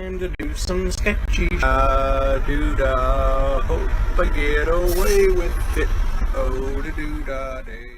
time to do some sketchy doo-dah. Hope I get away with it. Oh, da doo-dah day.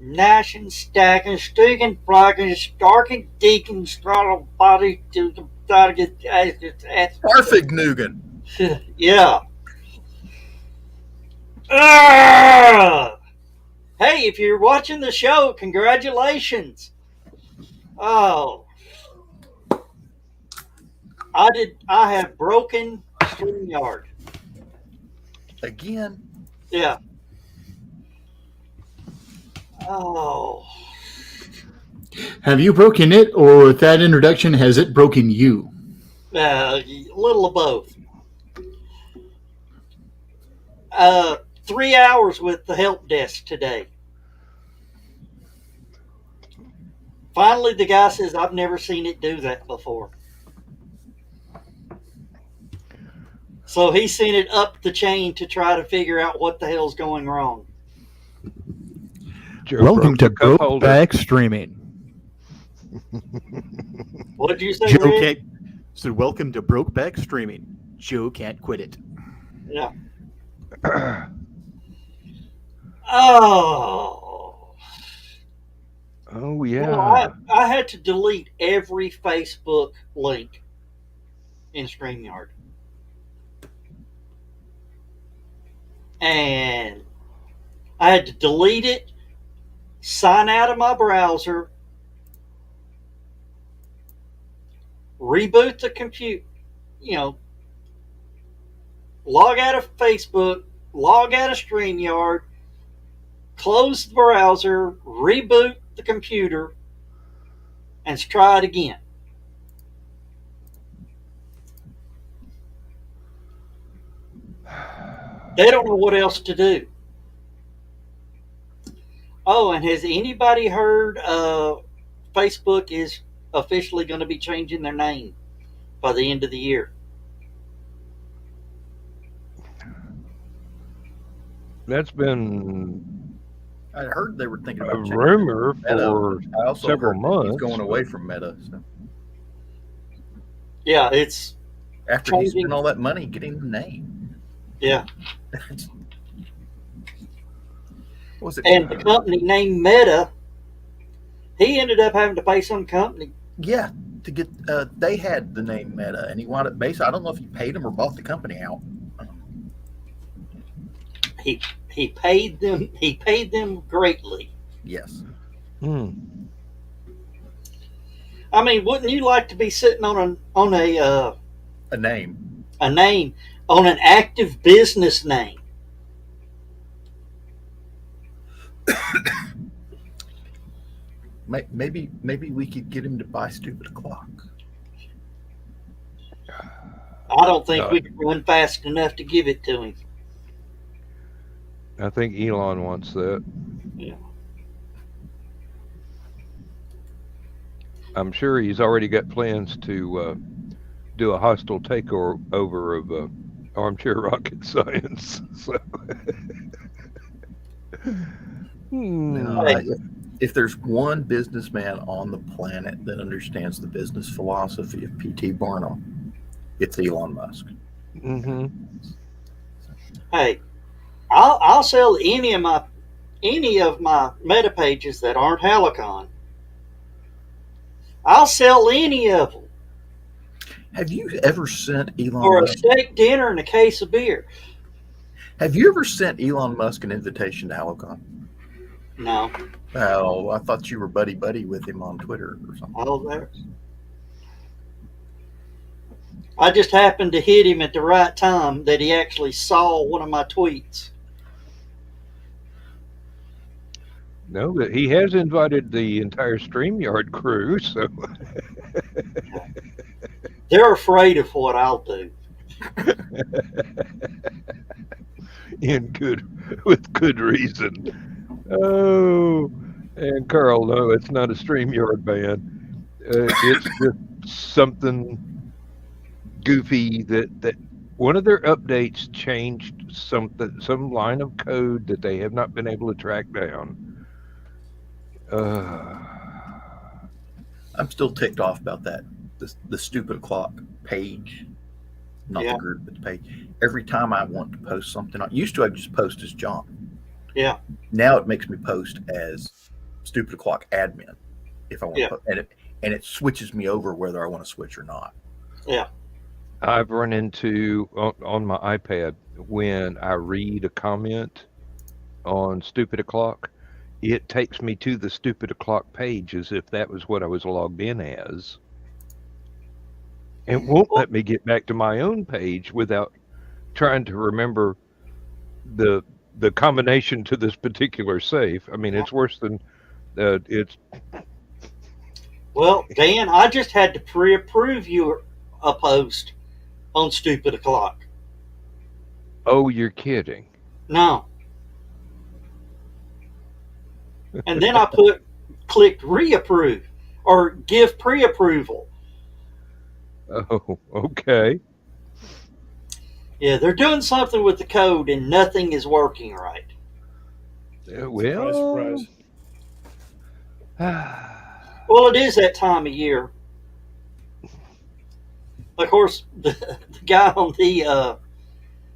Nashing, stacking, sticking, flocking, starking, deacon, throttle, body to the target. Perfect, Nugan. Yeah. Ah! Hey, if you're watching the show, congratulations. Oh, I have broken StreamYard. Again. Yeah. Oh. Have you broken it, or with that introduction, has it broken you? A little of both. 3 hours with the help desk today. Finally, the guy says, I've never seen it do that before. So he sent it up the chain to try to figure out what the hell's going wrong. Welcome to Brokeback Streaming. What did you say, Joe Red? can't. So welcome to Brokeback Streaming. Joe can't quit it. Yeah. Oh. Oh, yeah. Well, I had to delete every Facebook link in StreamYard. And I had to delete it, sign out of my browser, reboot the computer, log out of Facebook, log out of StreamYard, close the browser, reboot the computer, and try it again. They don't know what else to do. Oh, and has anybody heard Facebook is officially going to be changing their name by the end of the year? That's been I heard they were thinking a about changing rumor Meta. for I also several heard that he's months. going away from Meta. So Yeah, it's after he changing. spent all that money getting the name, Yeah. what was it? And the company named Meta, he ended up having to pay some company. Yeah, to get they had the name Meta, and he wanted basically. I don't know if he paid him or bought the company out. He paid them. He paid them greatly. Yes. Hmm. I mean, wouldn't you like to be sitting on a name. name, on an active business name? Maybe we could get him to buy Stupid O'Clock. I don't think No. we could run fast enough to give it to him. I think Elon wants that. Yeah. I'm sure he's already got plans to do a hostile takeover of armchair rocket science. So, No, if there's one businessman on the planet that understands the business philosophy of P.T. Barnum, it's Elon Musk. Mm-hmm. Hey, I'll sell any of my meta pages that aren't HallowCon. I'll sell any of them Have you ever sent Elon for a Musk? steak dinner and a case of beer. Have you ever sent Elon Musk an invitation to HallowCon? No, Oh, I thought you were buddy with him on Twitter or something. I was there. I just happened to hit him at the right time that he actually saw one of my tweets. No, but he has invited the entire StreamYard crew, so They're afraid of what I'll do. with good reason. Oh, and Carl, no, it's not a StreamYard ban. It's just something goofy that one of their updates changed some line of code that they have not been able to track down. I'm still ticked off about that. The Stupid O'Clock page, not Yeah. the group, but the page. Every time I want to post something, used to I just post as John. Yeah. Now it makes me post as Stupid O'Clock admin if I want Yeah. to, and it switches me over whether I want to switch or not. Yeah. I've run into on my iPad when I read a comment on Stupid O'Clock, it takes me to the Stupid O'Clock page as if that was what I was logged in as. It won't let me get back to my own page without trying to remember the combination to this particular safe. I mean, it's worse than it's. Well, Dan, I just had to pre-approve you a post on Stupid O'Clock. Oh, you're kidding. No. And then I clicked reapprove or give pre-approval. Oh, okay. Yeah, they're doing something with the code and nothing is working right. Well, Surprise. Well, it is that time of year. Of course, the guy on the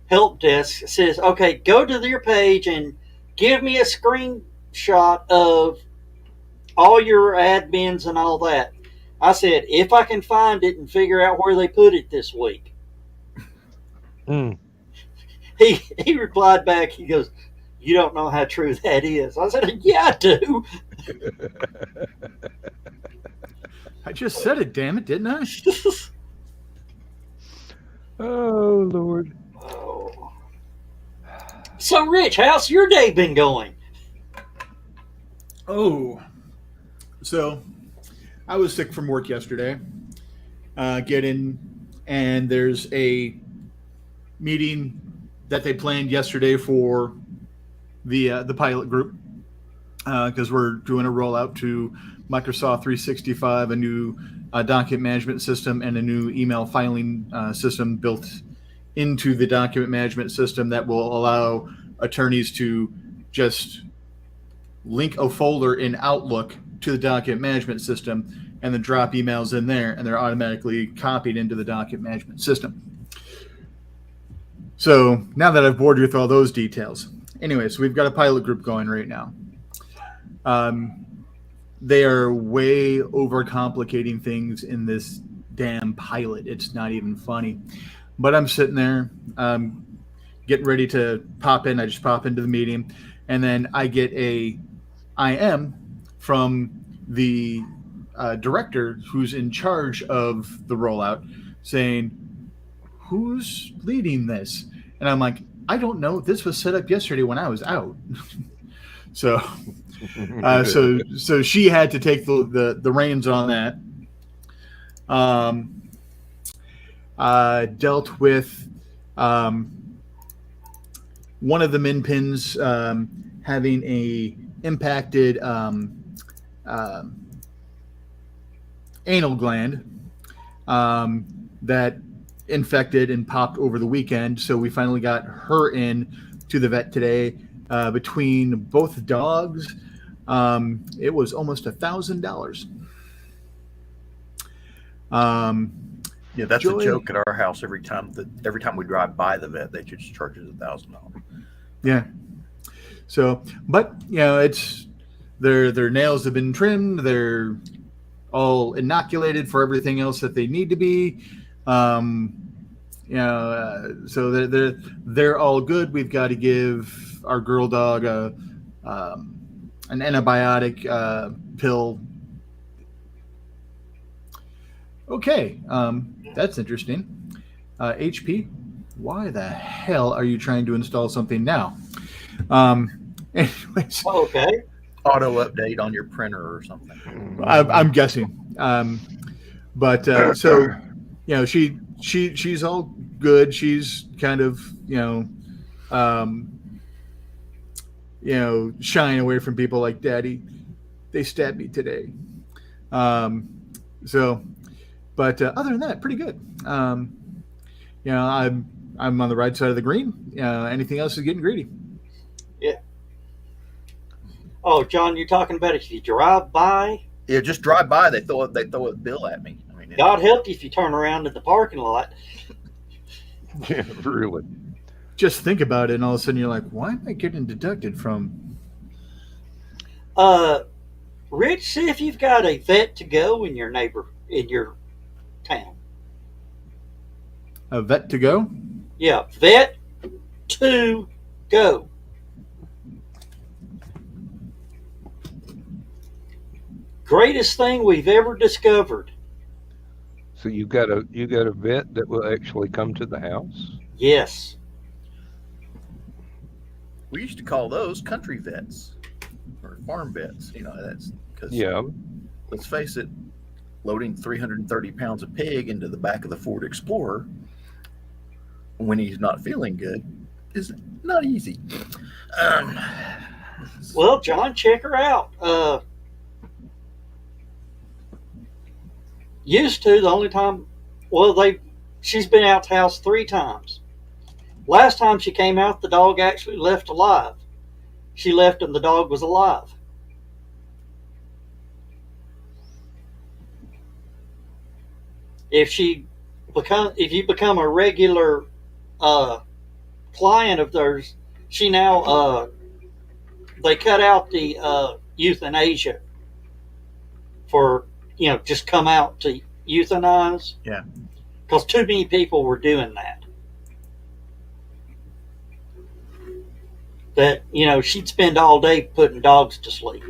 help desk says, okay, go to their page and give me a screenshot of all your admins and all that. I said, if I can find it and figure out where they put it this week. He replied back, he goes, you don't know how true that is. I said, yeah, I do. I just said it, damn it, didn't I? Oh, Lord. Oh, So, Rich, how's your day been going? Oh, so I was sick from work yesterday. Get in, and there's a meeting that they planned yesterday for the pilot group because we're doing a rollout to Microsoft 365, a new document management system, and a new email filing system built into the document management system that will allow attorneys to just link a folder in Outlook to the document management system and then drop emails in there, and they're automatically copied into the document management system. So now that I've bored you with all those details, anyway, so we've got a pilot group going right now. They are way overcomplicating things in this damn pilot. It's not even funny. But I'm sitting there getting ready to pop in. I just pop into the meeting, and then I get a IM from the director who's in charge of the rollout saying, "Who's leading this?" And I'm like, "I don't know. This was set up yesterday when I was out." So she had to take the reins on that. Dealt with one of the min pins having a impacted anal gland that infected and popped over the weekend. So we finally got her in to the vet today. Between both dogs, it was almost $1,000. Yeah, that's Joy. a joke at our house. Every time we drive by the vet, they just charge us $1,000. Yeah. So, but it's their nails have been trimmed. They're all inoculated for everything else that they need to be. So they're all good. We've got to give our girl dog an antibiotic pill. Okay, that's interesting. HP, why the hell are you trying to install something now? Anyways, Okay. Auto update on your printer or something. I'm guessing. So she's all good. She's kind of shying away from people like, "Daddy, they stabbed me today." But other than that, pretty good. I'm on the right side of the green. Anything else is getting greedy. Yeah. Oh, John, you're talking about if you drive by? Yeah, just drive by. They throw a bill at me. I mean, God help you if you turn around in the parking lot. Yeah, really. Just think about it, and all of a sudden you're like, "Why am I getting deducted from?" Rich, see if you've got a vet to go in your town. A vet to go? Yeah, vet to go. Greatest thing we've ever discovered. So you got a vet that will actually come to the house? Yes. we used to call those country vets or farm vets. That's because let's face it, loading 330 pounds of pig into the back of the Ford Explorer when he's not feeling good is not easy. Well, John, check her out. Used to, the only time, she's been out the house 3 times. Last time she came out, the dog actually left alive. She left and the dog was alive. If you become a regular client of theirs, she now they cut out the euthanasia for just come out to euthanize. Yeah, because too many people were doing that. That she'd spend all day putting dogs to sleep.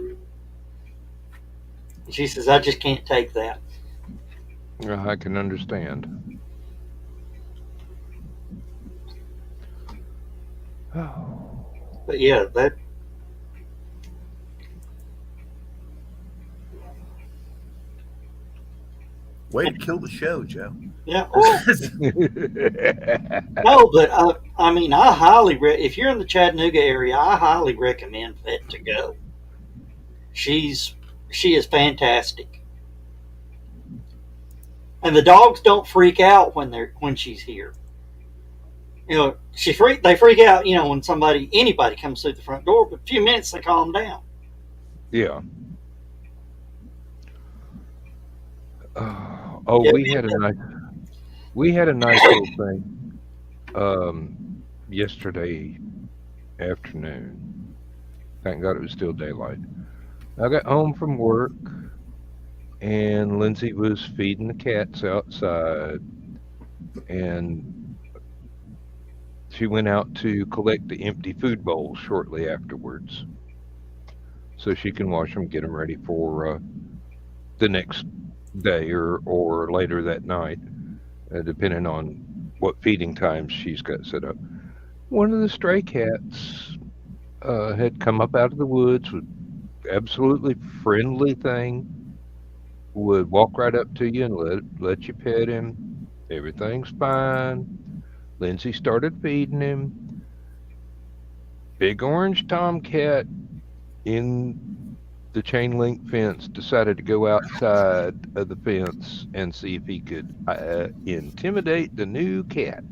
She says, "I just can't take that." I can understand. Oh. But yeah, that Way to kill the show, Joe. yeah. Well, no, but I mean, I highly if you're in the Chattanooga area, I highly recommend Vet to go. She is fantastic, and the dogs don't freak out when she's here. You know, they freak out. You know, when anybody comes through the front door, but a few minutes they calm down. Yeah. Yeah. We had a nice little thing yesterday afternoon. Thank God it was still daylight. I got home from work and Lindsay was feeding the cats outside, and she went out to collect the empty food bowls shortly afterwards so she can wash them, get them ready for the next day or later that night, depending on what feeding times she's got set up. One of the stray cats had come up out of the woods, with absolutely friendly thing, would walk right up to you and let you pet him. Everything's fine. Lindsay started feeding him. Big orange tomcat in the chain link fence decided to go outside of the fence and see if he could intimidate the new cat.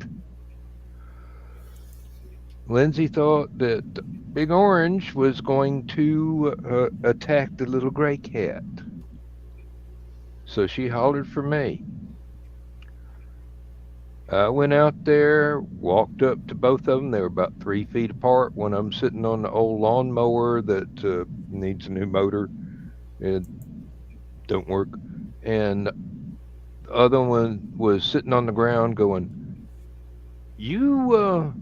Lindsay thought that Big Orange was going to attack the little gray cat. So she hollered for me. I went out there, walked up to both of them. They were about 3 feet apart. One of them sitting on the old lawnmower that needs a new motor. It don't work. And the other one was sitting on the ground going, "You,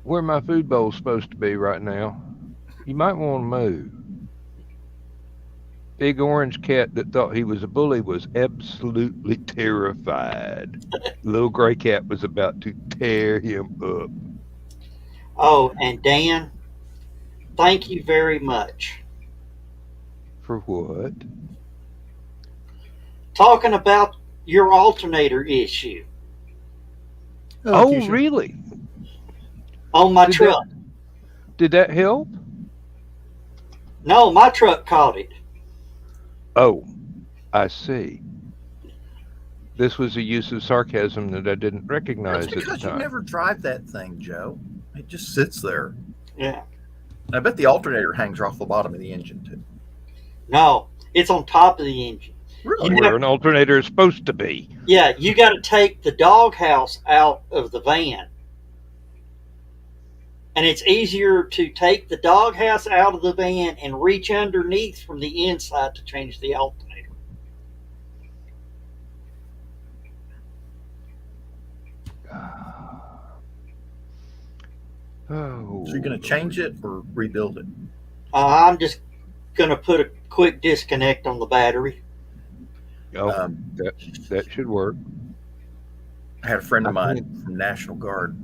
where my food bowl's supposed to be right now. You might want to move." Big orange cat that thought he was a bully was absolutely terrified. Little gray cat was about to tear him up. Oh, and Dan, thank you very much. For what? Talking about your alternator issue Oh, Keisha. really? on my Did truck. Did that help? No, my truck caught it. Oh, I see. This was a use of sarcasm that I didn't recognize That's at the because you time. never drive that thing, Joe. It just sits there. Yeah. And I bet the alternator hangs off the bottom of the engine too. No, it's on top of the engine. Really? Where an alternator is supposed to be. Yeah, you got to take the doghouse out of the van. And it's easier to take the doghouse out of the van and reach underneath from the inside to change the alternator. Oh. So you're going to change it or rebuild it? I'm just going to put a quick disconnect on the battery. Oh, Um, that should work. I had a friend of mine from National Guard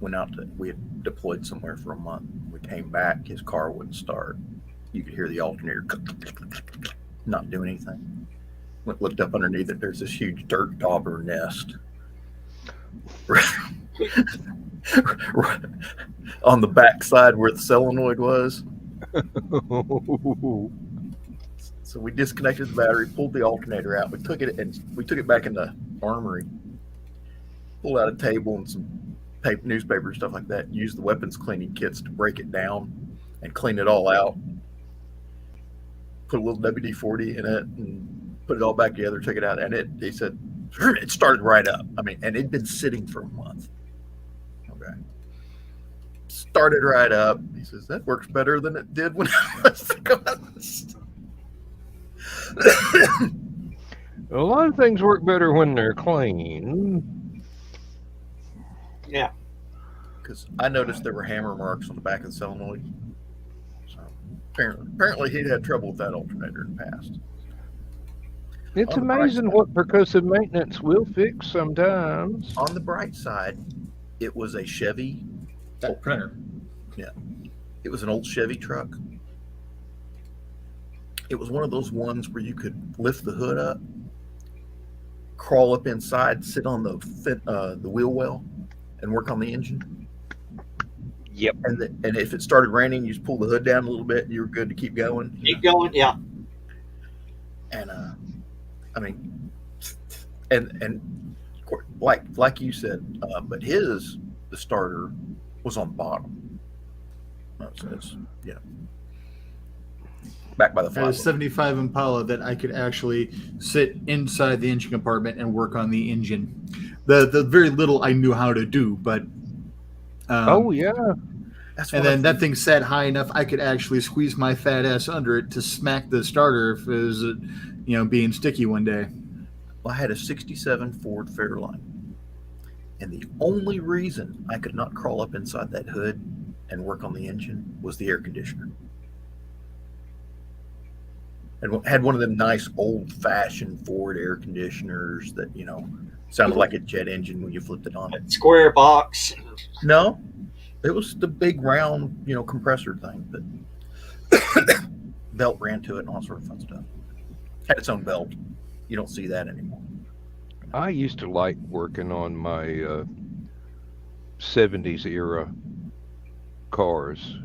we had deployed somewhere for a month. We came back, his car wouldn't start. You could hear the alternator not doing anything. Looked up underneath it, there's this huge dirt dauber nest. On the back side where the solenoid was. So we disconnected the battery, pulled the alternator out. We took it back in the armory, pulled out a table and some newspaper and stuff like that. Used the weapons cleaning kits to break it down and clean it all out. Put a little WD-40 in it and put it all back together. Took it out, and he said it started right up. I mean, and it'd been sitting for a month. Okay, started right up. He says that works better than it did when I was gone. A lot of things work better when they're clean. Yeah. Because I noticed there were hammer marks on the back of the solenoid. So apparently he'd had trouble with that alternator in the past. It's On the bright amazing side. what percussive maintenance will fix sometimes. On the bright side, it was a Chevy That printer. It was an old Chevy truck. It was one of those ones where you could lift the hood up, crawl up inside, sit on the wheel well, and work on the engine. Yep. And if it started raining, you just pull the hood down a little bit, and you were good to keep going. Keep going, yeah. And I mean, and like you said, but the starter was on the bottom. It's back by the I had a flywheel. 75 Impala that I could actually sit inside the engine compartment and work on the engine. The very little I knew how to do, but Oh yeah. and then that thing sat high enough I could actually squeeze my fat ass under it to smack the starter if it was, being sticky one day. Well, I had a 67 Ford Fairlane. And the only reason I could not crawl up inside that hood and work on the engine was the air conditioner. And had one of them nice old-fashioned Ford air conditioners that, sounded like a jet engine when you flipped it on. Square box. No, it was the big round, compressor thing that belt ran to it and all sort of fun stuff. Had its own belt. You don't see that anymore. I used to like working on my 70s era cars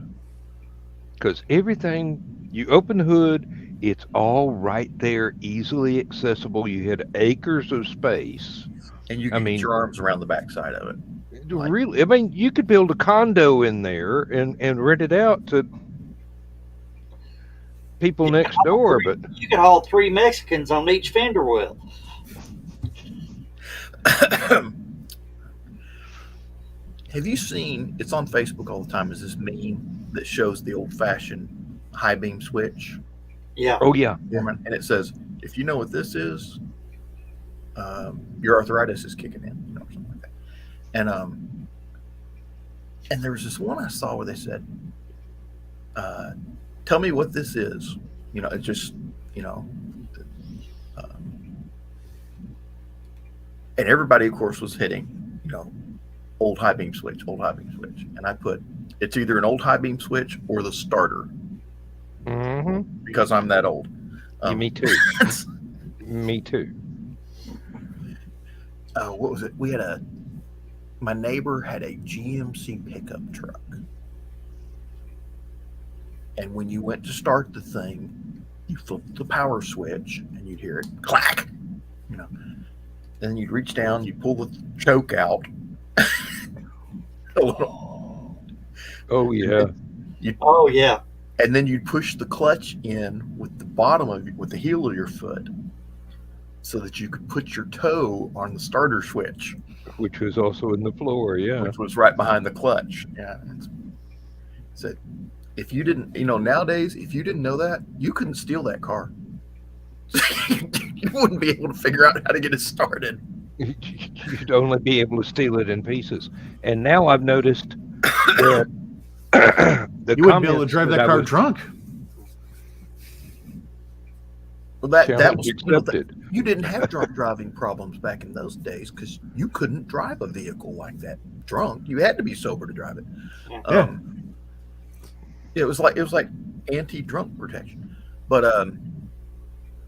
because everything, you open the hood, it's all right there, easily accessible. You had acres of space. And you can get your arms around the backside of it. Really, I mean, you could build a condo in there and rent it out to people next door. But you could haul 3 Mexicans on each fender well. Have you seen, it's on Facebook all the time, is this meme that shows the old-fashioned high beam switch? Yeah. Oh, yeah. And it says, if you know what this is, your arthritis is kicking in, or something like that. And there was this one I saw where they said, tell me what this is. It's just, and everybody, of course, was hitting, old high beam switch. And I put, it's either an old high beam switch or the starter. Mm-hmm. Because I'm that old. Me too. Me too. What was it? My neighbor had a GMC pickup truck. And when you went to start the thing, you flipped the power switch and you'd hear it clack, Then you'd reach down, you'd pull the choke out. Oh, yeah. Oh, yeah. And then you'd push the clutch in with the bottom of with the heel of your foot so that you could put your toe on the starter switch. Which was also in the floor, yeah. Which was right behind the clutch. Yeah. So if you didn't, nowadays, if you didn't know that, you couldn't steal that car. You wouldn't be able to figure out how to get it started. You'd only be able to steal it in pieces. And now I've noticed that you wouldn't be able to drive that car drunk. Well, that was accepted. You didn't have drunk driving problems back in those days because you couldn't drive a vehicle like that drunk. You had to be sober to drive it. Yeah. It was like anti-drunk protection. But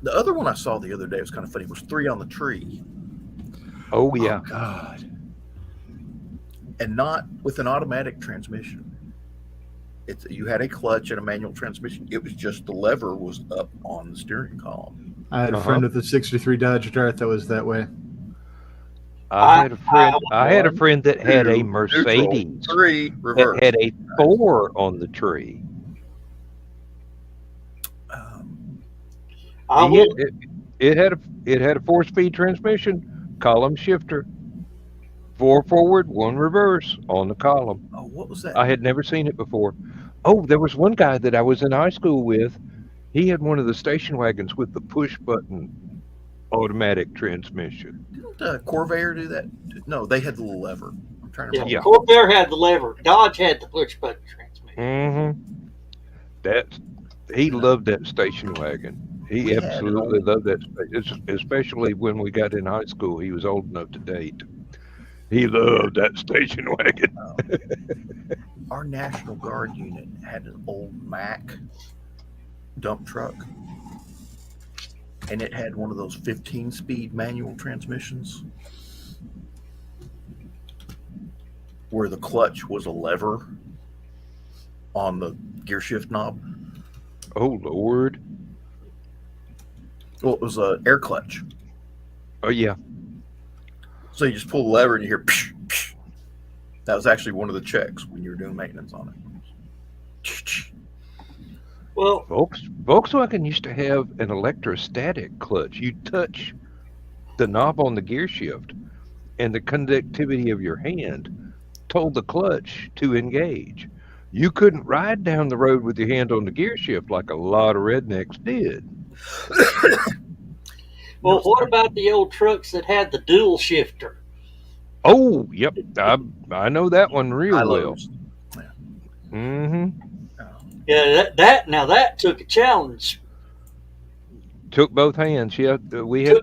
the other one I saw the other day was kind of funny. It was 3 on the Tree. Oh, yeah. Oh, God. And not with an automatic transmission. You had a clutch and a manual transmission. It was just the lever was up on the steering column. I had a friend with a 63 Dodge Dart that was that way. I had a friend that had a Mercedes neutral, 3 reverse. that had a 4 on the Tree. It had a 4-speed transmission, column shifter, 4 forward, 1 reverse on the column. Oh, what was that? I had never seen it before. Oh, there was one guy that I was in high school with. He had one of the station wagons with the push button automatic transmission. Didn't Corvair do that? No, they had the little lever. I'm trying to remember. Yeah. Corvair had the lever. Dodge had the push button transmission. Mm-hmm. He loved that station wagon. He absolutely loved that, especially when we got in high school. He was old enough to date. He loved that station wagon. Our National Guard unit had an old Mack dump truck, and it had one of those 15-speed manual transmissions where the clutch was a lever on the gear shift knob. Oh, Lord. Well, it was an air clutch. Oh, yeah. So you just pull the lever and you hear psh, psh. That was actually one of the checks when you were doing maintenance on it. Well, Volkswagen used to have an electrostatic clutch. You touch the knob on the gear shift, and the conductivity of your hand told the clutch to engage. You couldn't ride down the road with your hand on the gear shift like a lot of rednecks did. well, what about the old trucks that had the dual shifter? Oh, yep. I know that one real well. Hilos. Yeah. Mm-hmm. Yeah, that took a challenge. Took both hands. Yeah, we had.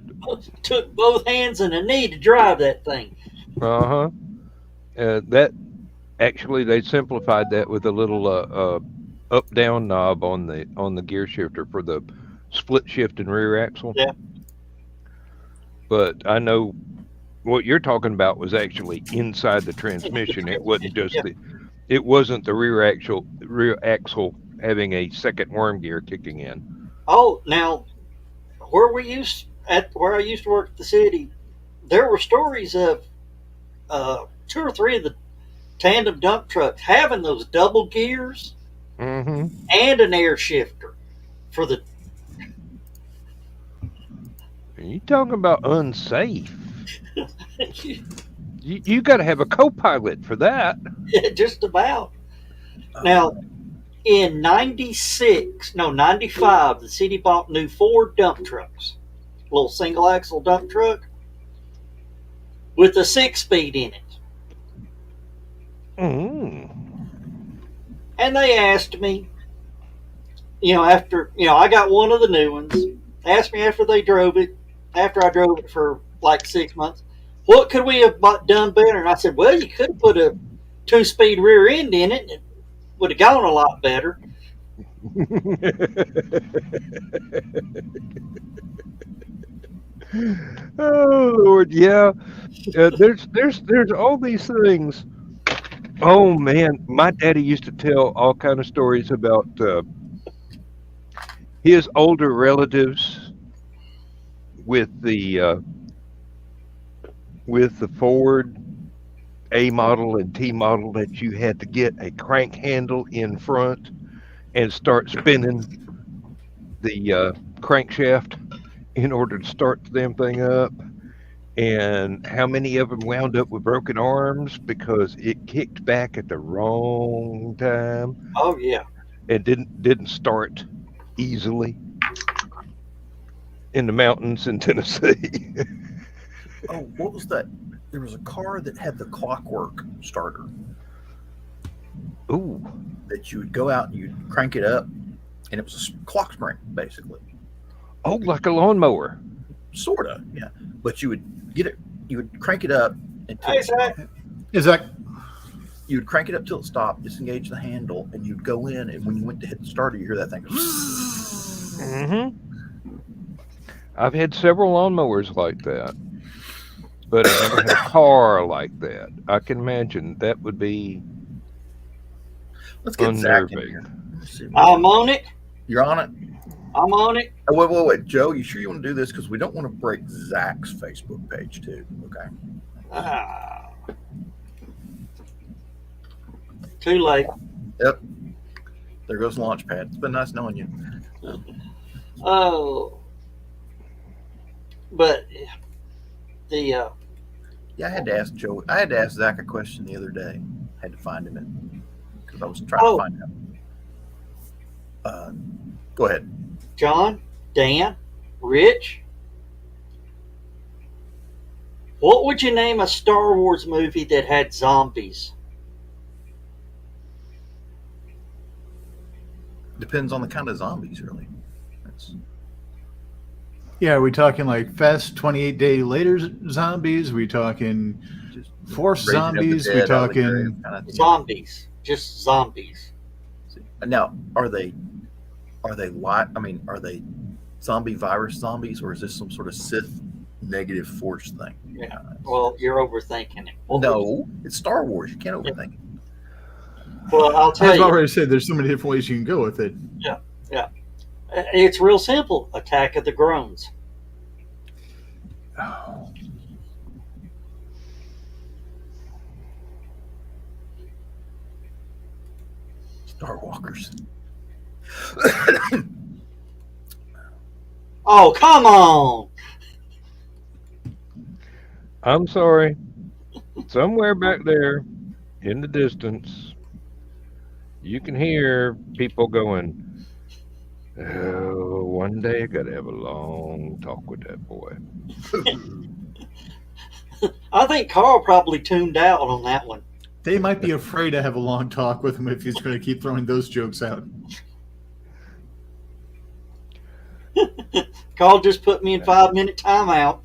Took both hands and a knee to drive that thing. Uh-huh. That actually they simplified that with a little up down knob on the gear shifter for the split shift and rear axle. Yeah. But I know what you're talking about was actually inside the transmission. It wasn't just it wasn't the rear axle having a second worm gear kicking in. Oh, now where I used to work at the city, there were stories of 2 or 3 of the tandem dump trucks having those double gears Mm-hmm. and an air shifter for the. You talking about unsafe? You got to have a co-pilot for that. Just about. Now, in 95, the city bought new Ford dump trucks, little single axle dump truck with a 6-speed in it. Mm. And they asked me, after, I got one of the new ones, asked me after I drove it for like 6 months, what could we have done better? And I said, well, you could have put a 2-speed rear end in it, and it would have gone a lot better. Oh Lord, yeah. There's all these things. Oh man, my daddy used to tell all kind of stories about his older relatives with the Ford A model and T model that you had to get a crank handle in front and start spinning the crankshaft in order to start the damn thing up, and how many of them wound up with broken arms because it kicked back at the wrong time Oh, yeah. and didn't start easily in the mountains in Tennessee. Oh, what was that? There was a car that had the clockwork starter Ooh. that you would go out and you'd crank it up, and it was a clock spring, basically. Oh, like a lawnmower. Sort of, yeah. But you would you would crank it up until Hey, Zach. Is that you would crank it up till it stopped, disengage the handle, and you'd go in, and when you went to hit the starter, you hear that thing. Mm-hmm. I've had several lawnmowers like that, but I never had a car like that. I can imagine that would be Let's get Zach in unnerving. here. Let's see. I'm on it. You're on it? I'm on it. Oh, wait. Joe, you sure you want to do this? Because we don't want to break Zach's Facebook page, too. Okay. Ah. Too late. Yep. There goes Launchpad. It's been nice knowing you. Oh. But the Yeah, I had to ask Zach a question the other day. Had to find him because I was trying to find him. Go ahead. John, Dan, Rich, what would you name a Star Wars movie that had zombies? Depends on the kind of zombies, really. yeah? Are we talking like Fast 28 Day Later zombies? Are we talking Force Raising up the zombies, we dead out of the talking. grave kind of thing. Zombies. Just zombies. Now, are they live? I mean, are they zombie virus zombies, or is this some sort of Sith negative force thing? Yeah. Well, you're overthinking it. No, it's Star Wars. You can't overthink it. Well, I'll tell I've you. already said there's so many different ways you can go with it. Yeah. It's real simple. Attack of the Groans. Oh. Star Walkers. Oh, come on. I'm sorry. Somewhere back there in the distance, you can hear people going, "Oh, one day I got to have a long talk with that boy." I think Carl probably tuned out on that one. They might be afraid to have a long talk with him if he's going to keep throwing those jokes out. Carl just put me in 5-minute timeout.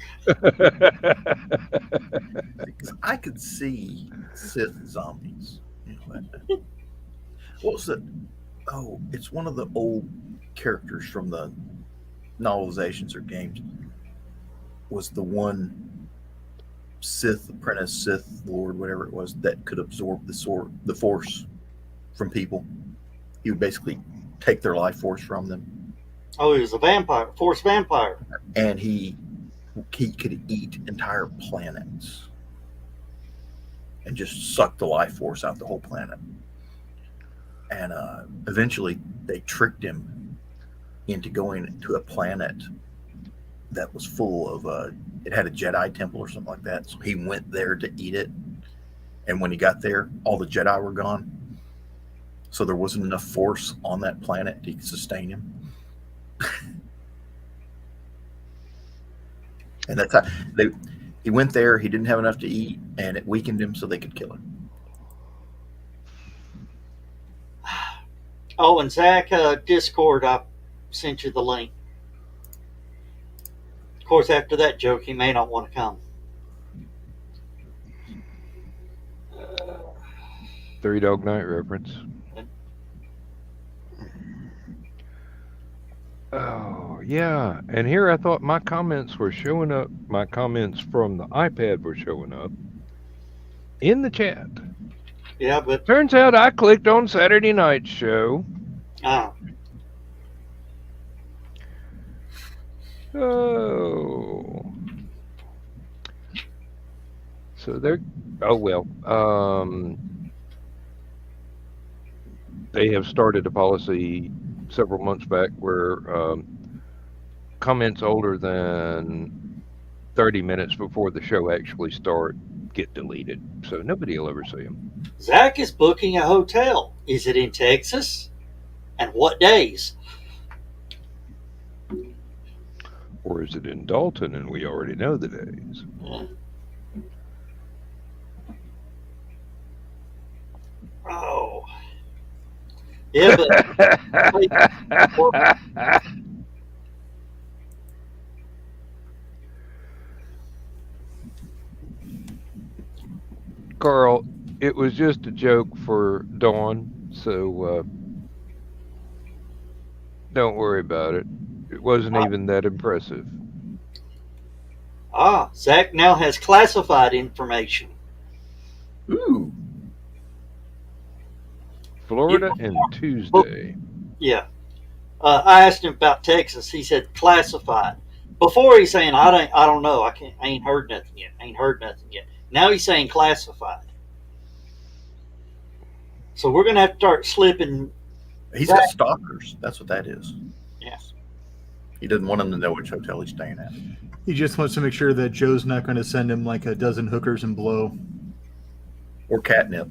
Because I could see Sith zombies. You know, what was it? Oh, it's one of the old characters from the novelizations or games. Was the one Sith apprentice, Sith Lord, whatever it was, that could absorb the Force from people. He would basically take their life force from them. Oh, he was a vampire, Force vampire. And he could eat entire planets and just suck the life force out the whole planet. And eventually they tricked him into going to a planet that was full of it had a Jedi temple or something like that. So he went there to eat it. And when he got there, all the Jedi were gone. So there wasn't enough force on that planet to sustain him. And that's how he went there. He didn't have enough to eat, and it weakened him so they could kill him. Oh, and Zach, Discord, I sent you the link. Of course, after that joke, he may not want to come. Three Dog Night reference. Oh, yeah. And here I thought my comments were showing up. My comments from the iPad were showing up in the chat. Yeah, but Turns out I clicked on Saturday night's show. Oh. So they're, oh well. They have started a policy several months back where comments older than 30 minutes before the show actually starts get deleted. So nobody will ever see them. Zach is booking a hotel. Is it in Texas? And what days? Or is it in Dalton and we already know the days? Oh. Yeah, but Carl, it was just a joke for Dawn, so don't worry about it. It wasn't even that impressive. Zach now has classified information. Ooh. Florida and Tuesday. Yeah. I asked him about Texas. He said classified. Before he's saying I don't know. I ain't heard nothing yet. Now he's saying classified. So we're gonna have to start slipping. He's got stalkers. That's what that is. Yeah. He doesn't want them to know which hotel he's staying at. He just wants to make sure that Joe's not going to send him like a dozen hookers and blow. Or catnip.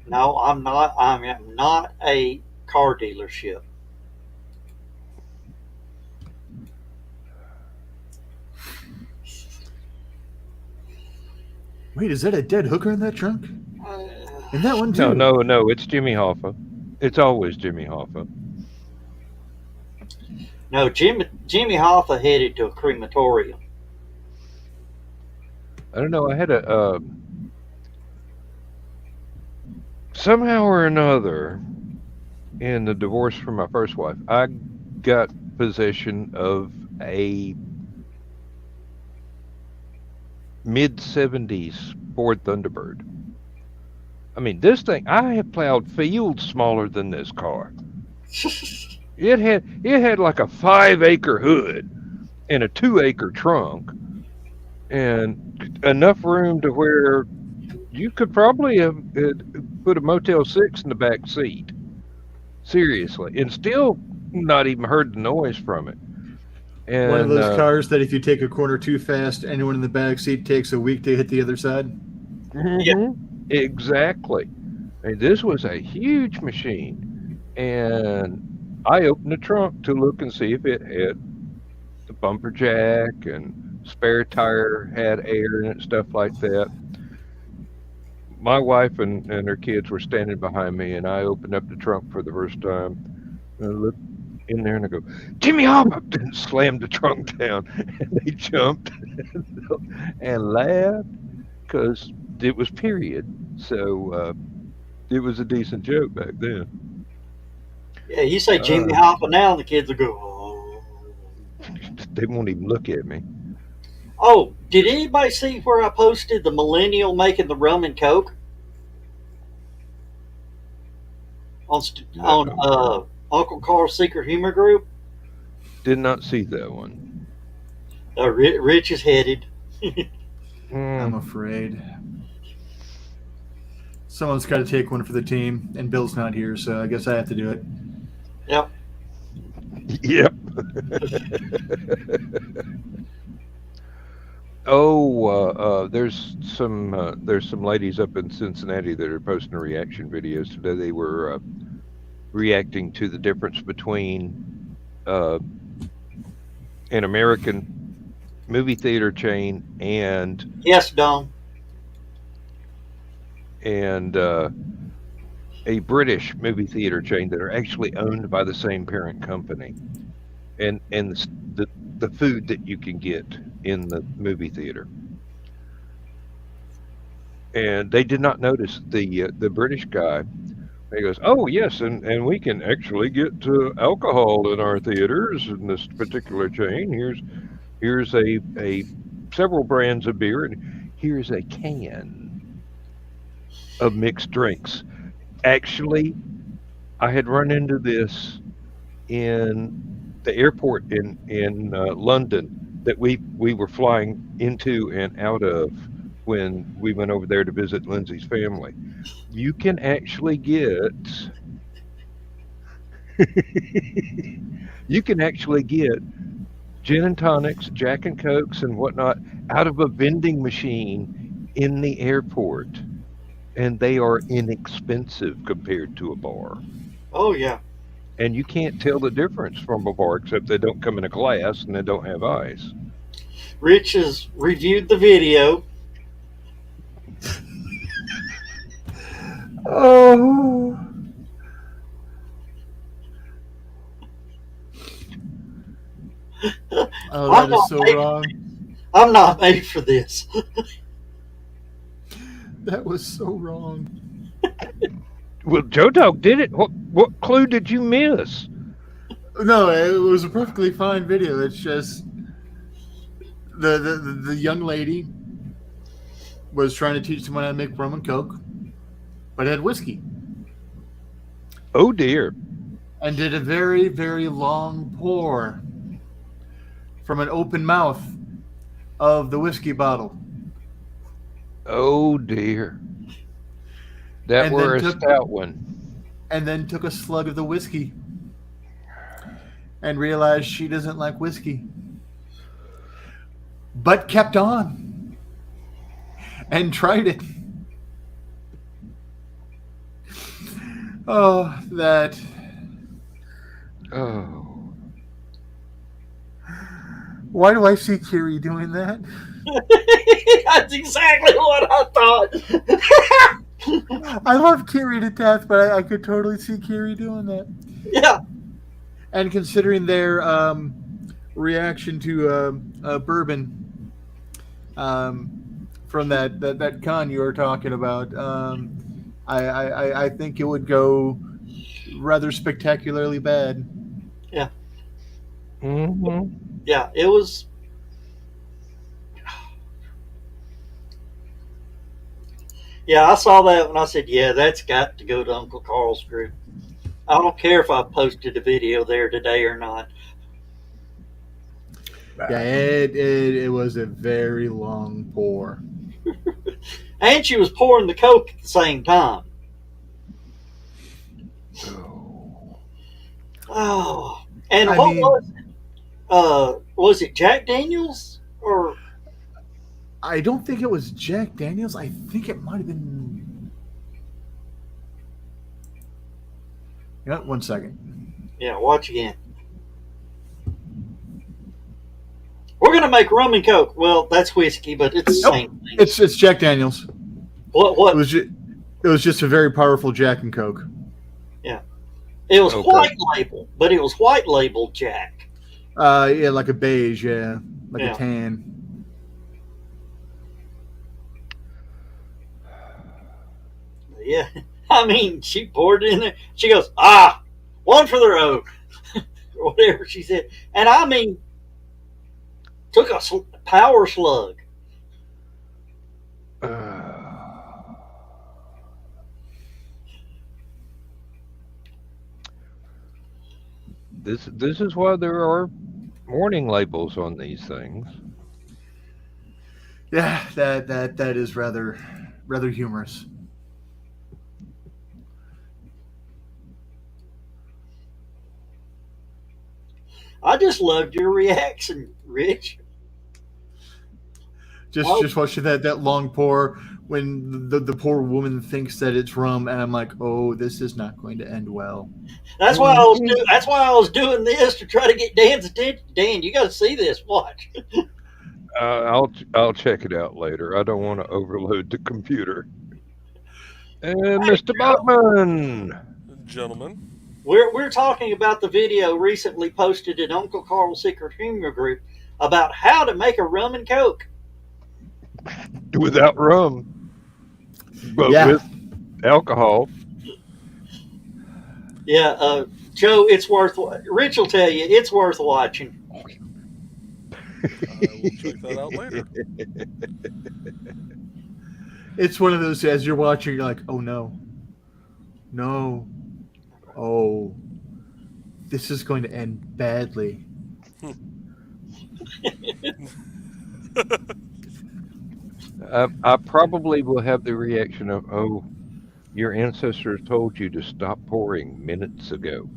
No, I'm not. I'm not a car dealership. Wait, is that a dead hooker in that trunk? In that one too? No, it's Jimmy Hoffa. It's always Jimmy Hoffa. No, Jimmy Hoffa headed to a crematorium. I don't know. I had somehow or another in the divorce from my first wife, I got possession of a mid-70s Ford Thunderbird. I mean, this thing, I have plowed fields smaller than this car. It had like a 5-acre hood and a 2-acre trunk and enough room to where you could probably have put a Motel 6 in the back seat. Seriously. And still not even heard the noise from it. And, one of those cars that if you take a corner too fast, anyone in the back seat takes a week to hit the other side. Yeah. Exactly. I mean, this was a huge machine. And I opened the trunk to look and see if it had the bumper jack and spare tire had air in it, stuff like that. My wife and her kids were standing behind me, and I opened up the trunk for the first time. And I looked in there and I go, Jimmy Hoffa! And slammed the trunk down. And they jumped and laughed because it was period. So it was a decent joke back then. Yeah, you say Jimmy Hoffa now, and the kids will go, oh. They won't even look at me. Oh, did anybody see where I posted the millennial making the rum and coke? On Uncle Carl's Secret Humor Group? Did not see that one. Rich is headed. I'm afraid. Someone's got to take one for the team, and Bill's not here, so I guess I have to do it. Yep. Yep. There's some ladies up in Cincinnati that are posting reaction videos today. They were reacting to the difference between an American movie theater chain and Yes, Don. and a British movie theater chain that are actually owned by the same parent company, and the food that you can get in the movie theater. And they did not notice the British guy. He goes, "Oh yes, and we can actually get alcohol in our theaters in this particular chain. Here's a several brands of beer, and here's a can of mixed drinks." Actually, I had run into this in the airport in London that we were flying into and out of when we went over there to visit Lindsay's family. You can actually get gin and tonics, Jack and Cokes and whatnot out of a vending machine in the airport, and they are inexpensive compared to a bar. Oh, yeah. And you can't tell the difference from a bar except they don't come in a glass and they don't have ice. Rich has reviewed the video. Oh. Oh, that is so wrong. I'm not made for this. That was so wrong. Well, Joe Dog did it. What clue did you miss? No, it was a perfectly fine video. It's just the young lady was trying to teach someone how to make rum and coke, but had whiskey. Oh dear. And did a very, very long pour from an open mouth of the whiskey bottle. Oh dear. That And were a then stout one. And then took a slug of the whiskey and realized she doesn't like whiskey. But kept on and tried it. Oh, that. Oh. Why do I see Kiri doing that? That's exactly what I thought. I love Kiri to death, but I could totally see Kiri doing that. Yeah. And considering their reaction to bourbon from that con you were talking about, I think it would go rather spectacularly bad. Yeah, Mm-hmm. yeah, it was. Yeah, I saw that and I said, "Yeah, that's got to go to Uncle Carl's group." I don't care if I posted a video there today or not. Yeah, it was a very long pour. And she was pouring the Coke at the same time. Oh, and I what mean, was it Jack Daniels or? I don't think it was Jack Daniels. I think it might have been. Yeah, 1 second. Yeah, watch again. We're gonna make rum and Coke. Well, that's whiskey, but it's the Nope. same thing. It's Jack Daniels. What? It was just a very powerful Jack and Coke. It was Okay. white label, but it was white labeled Jack. Yeah, like a beige, yeah, like Yeah. a tan. Yeah, I mean, she poured it in there. She goes, one for the road, or whatever she said. And I mean, took a power slug. This is why there are warning labels on these things. Yeah, that is rather humorous. I just loved your reaction, Rich. Just watching that long pour when the poor woman thinks that it's rum, and I'm like, oh, this is not going to end well. That's why I was doing this to try to get Dan's attention. Dan, you got to see this. Watch. I'll check it out later. I don't want to overload the computer. And Mr. Bachman. Gentlemen. We're talking about the video recently posted in Uncle Carl's Secret Humor group about how to make a rum and Coke. Without rum, but with alcohol. Yeah, Joe, it's worth. Rich will tell you it's worth watching. I will check that out later. It's one of those, as you're watching, you're like, oh no, oh, this is going to end badly. I probably will have the reaction of, oh, your ancestors told you to stop pouring minutes ago.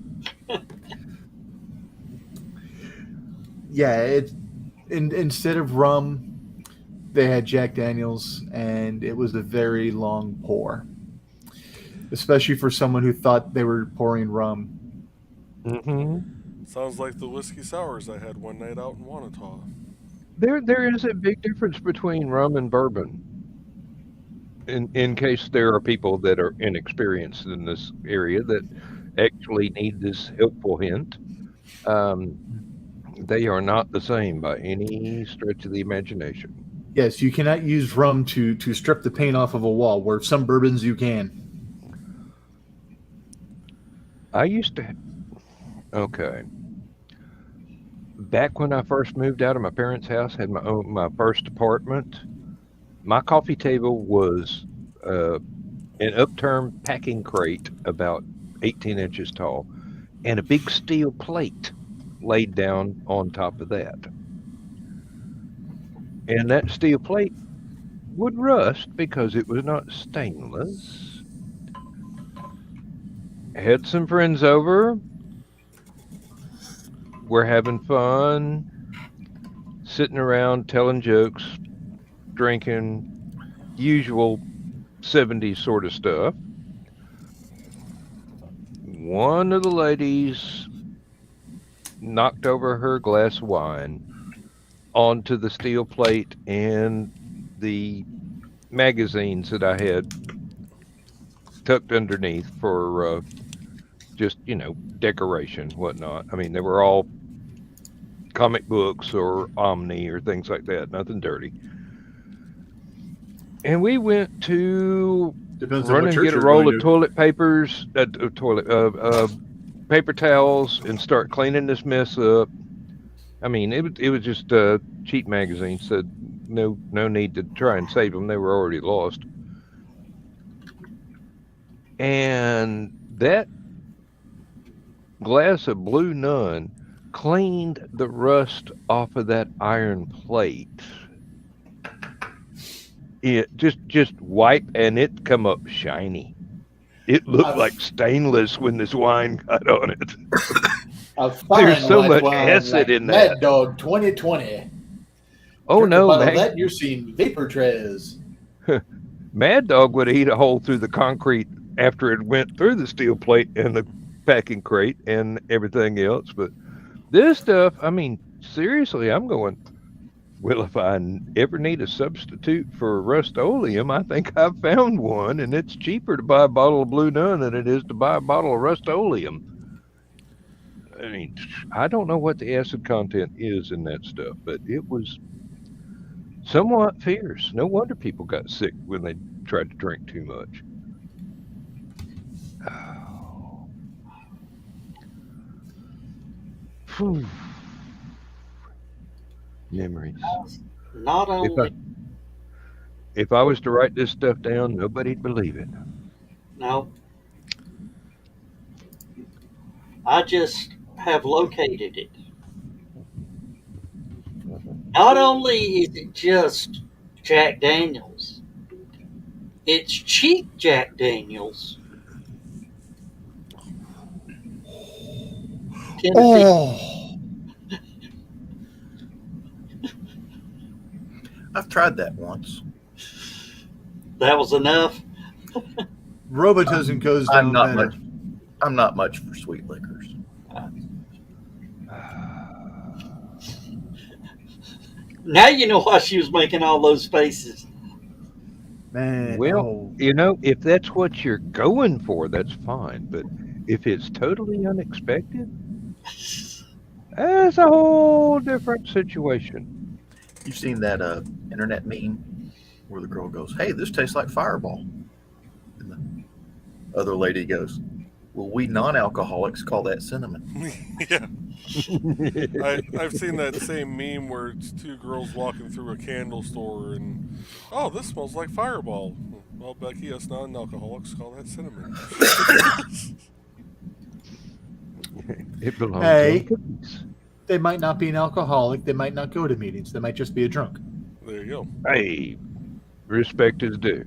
Yeah, instead of rum, they had Jack Daniels, and it was a very long pour, especially for someone who thought they were pouring rum. Mm-hmm. Sounds like the whiskey sours I had one night out in Wanata. There is a big difference between rum and bourbon. In case there are people that are inexperienced in this area that actually need this helpful hint, they are not the same by any stretch of the imagination. Yes, you cannot use rum to strip the paint off of a wall, where some bourbons you can. I used to. Okay. Back when I first moved out of my parents' house, had my first apartment, my coffee table was an upturned packing crate about 18 inches tall and a big steel plate laid down on top of that. And that steel plate would rust because it was not stainless. Had some friends over. We're having fun, sitting around telling jokes, drinking, usual 70s sort of stuff. One of the ladies knocked over her glass of wine onto the steel plate and the magazines that I had tucked underneath for just, decoration, whatnot. I mean, they were all comic books or Omni or things like that. Nothing dirty. And we went to Depends on run what and church get a you're roll going of to. toilet papers, paper towels, and start cleaning this mess up. I mean, it was just a cheap magazine. Said no need to try and save them. They were already lost. And that glass of Blue Nun cleaned the rust off of that iron plate. It just wipe, and it come up shiny. It looked like stainless when this wine got on it. A fine There's so white much wine acid like in Mad that. Dog 2020. Oh Drink a no, bottle of that, you're seeing vapor trails. Mad Dog would eat a hole through the concrete after it went through the steel plate and the packing crate and everything else. But this stuff, I mean, seriously, I'm going, well, if I ever need a substitute for Rust-Oleum, I think I've found one, and it's cheaper to buy a bottle of Blue Nun than it is to buy a bottle of Rust-Oleum. I mean, I don't know what the acid content is in that stuff, but it was somewhat fierce. No wonder people got sick when they tried to drink too much. Whew. Memories. Not only, If I was to write this stuff down, nobody'd believe it. no, I just have located it. Not only is it just Jack Daniels, it's cheap Jack Daniels. Tennessee. Oh, I've tried that once. That was enough. Robitussin goes down I'm not better. much. I'm not much for sweet liquors. Now you know why she was making all those faces. Man, Well, if that's what you're going for, that's fine. But if it's totally unexpected, that's a whole different situation. You've seen that internet meme where the girl goes, "Hey, this tastes like Fireball," and the other lady goes, "Well, we non-alcoholics call that cinnamon." Yeah. I've seen that same meme where it's two girls walking through a candle store and, oh, this smells like Fireball. Well, Becky, us non-alcoholics call that cinnamon. It belongs Hey. on cookies. they might not be an alcoholic. They might not go to meetings. They might just be a drunk. There you go. Hey, respect is due.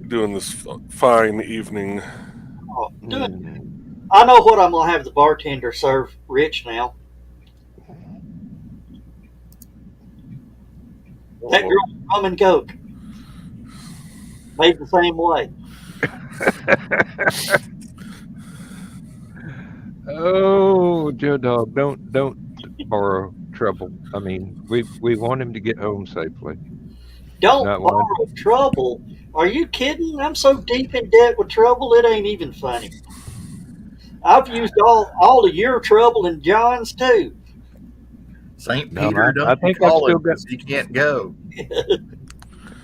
Doing this fine evening. Oh, I know what I'm going to have the bartender serve Rich now. That girl with rum and coke. Made the same way. Oh, Joe Dog, don't borrow trouble. I mean, we want him to get home safely. Don't Not borrow trouble. Are you kidding? I'm so deep in debt with trouble, it ain't even funny. I've used all of your trouble and John's too. St. No, Peter I don't think call I've still him got- 'cause he can't go.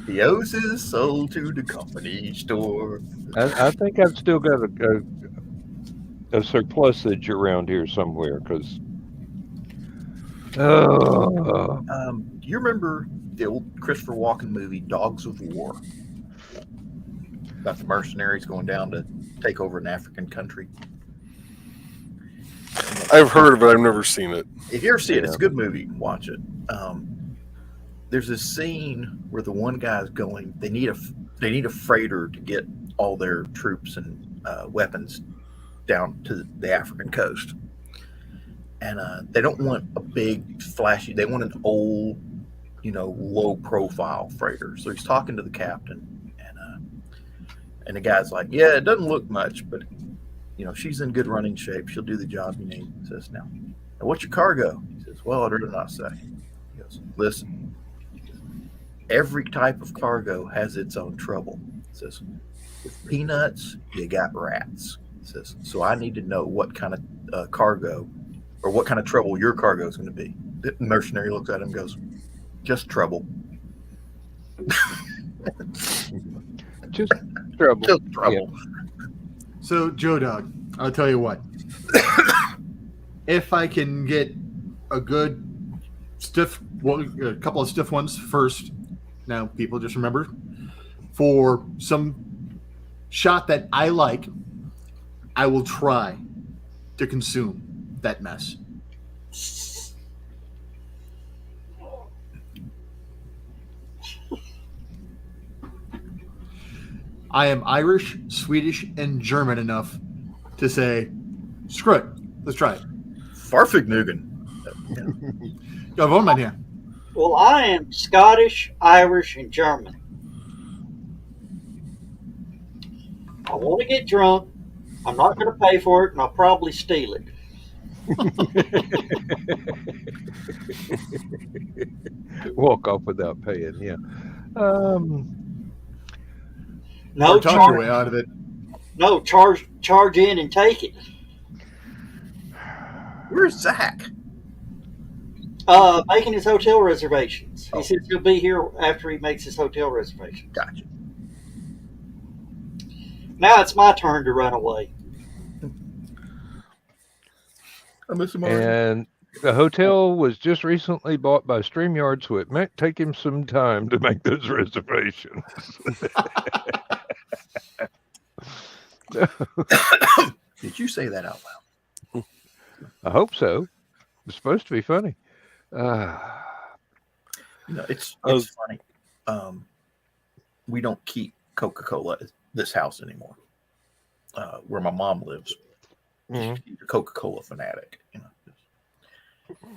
He owes his soul to the company store. I think I've still got a surplusage around here somewhere because. Oh, Do you remember the old Christopher Walken movie Dogs of War? About the mercenaries going down to take over an African country. I've heard of it. I've never seen it. If you ever see it, it's a good movie. Watch it. There's this scene where the one guy's going. They need a freighter to get all their troops and weapons down to the African coast, and they don't want a big flashy. They want an old, low profile freighter. So he's talking to the captain, and the guy's like, "Yeah, it doesn't look much, but she's in good running shape. She'll do the job you need." He says, "Now, what's your cargo?" He says, "Well, I'd rather not say." He goes, says, listen, every type of cargo has its own trouble. He says, with peanuts, you got rats. He says, so I need to know what kind of cargo or what kind of trouble your cargo is going to be. The mercenary looks at him and goes, just trouble. Just trouble. Just trouble. So, Joe Dog, I'll tell you what. If I can get a good stiff, well, a couple of stiff ones first. Now, people just remember, for some shot that I like, I will try to consume that mess. I am Irish, Swedish, and German enough to say, screw it, let's try it. Farfignugan. Ja, wollen wir hier? Well, I am Scottish, Irish, and German. I want to get drunk. I'm not going to pay for it, and I'll probably steal it. Walk off without paying. Yeah. No, Or talk your way out of it. no, charge in and take it. Where's Zach? Making his hotel reservations. He says he'll be here after he makes his hotel reservation. Gotcha. Now it's my turn to run away. I miss him already. And the hotel was just recently bought by StreamYard, so it might take him some time to make those reservations. Did you say that out loud? I hope so. It's supposed to be funny. It's funny. We don't keep Coca-Cola at this house anymore. Where my mom lives, she's a Coca-Cola fanatic. And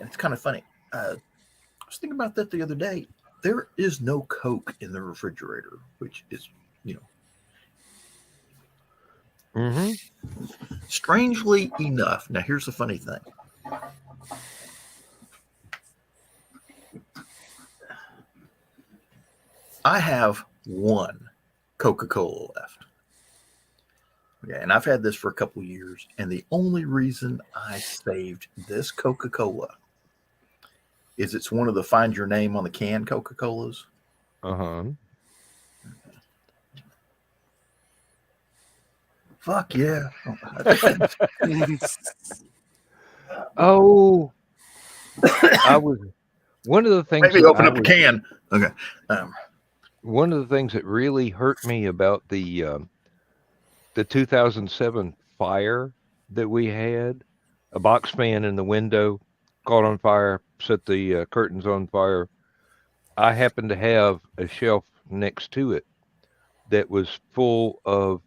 it's kind of funny. I was thinking about that the other day. There is no Coke in the refrigerator, which is, strangely enough. Now, here's the funny thing. I have one Coca-Cola left. Okay, and I've had this for a couple years, and the only reason I saved this Coca-Cola is it's one of the find your name on the can Coca-Colas. Fuck yeah. Oh, I was one of the things. Maybe open up a can. Okay. One of the things that really hurt me about the 2007 fire that we had, a box fan in the window caught on fire, set the curtains on fire. I happened to have a shelf next to it that was full of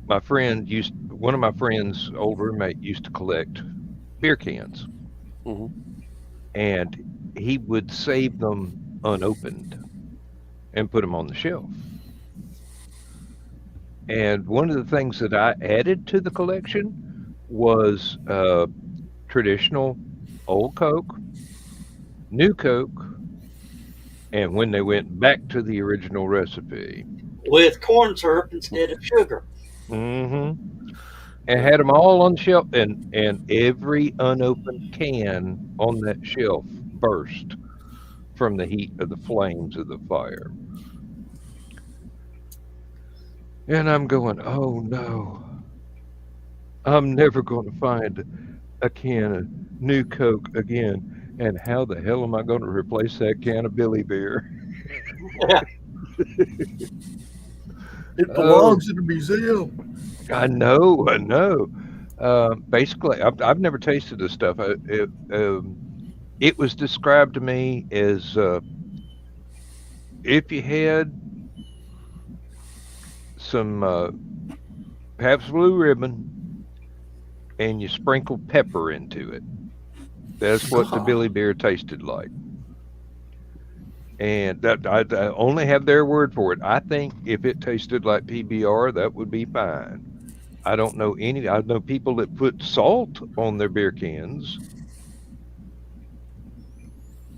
one of my friends' old roommate used to collect beer cans. And he would save them unopened and put them on the shelf. And one of the things that I added to the collection was traditional old Coke, new Coke, and when they went back to the original recipe. With corn syrup instead of sugar. And had them all on the shelf, and every unopened can on that shelf burst from the heat of the flames of the fire. And I'm going, oh no, I'm never going to find a can of new Coke again. And how the hell am I going to replace that can of Billy Beer? It belongs in a museum. I know. Basically, I've never tasted this stuff. It was described to me as if you had some Pabst Blue Ribbon and you sprinkled pepper into it. That's what the Billy Beer tasted like. And that I only have their word for it. I think if it tasted like PBR, that would be fine. I don't know I know people that put salt on their beer cans,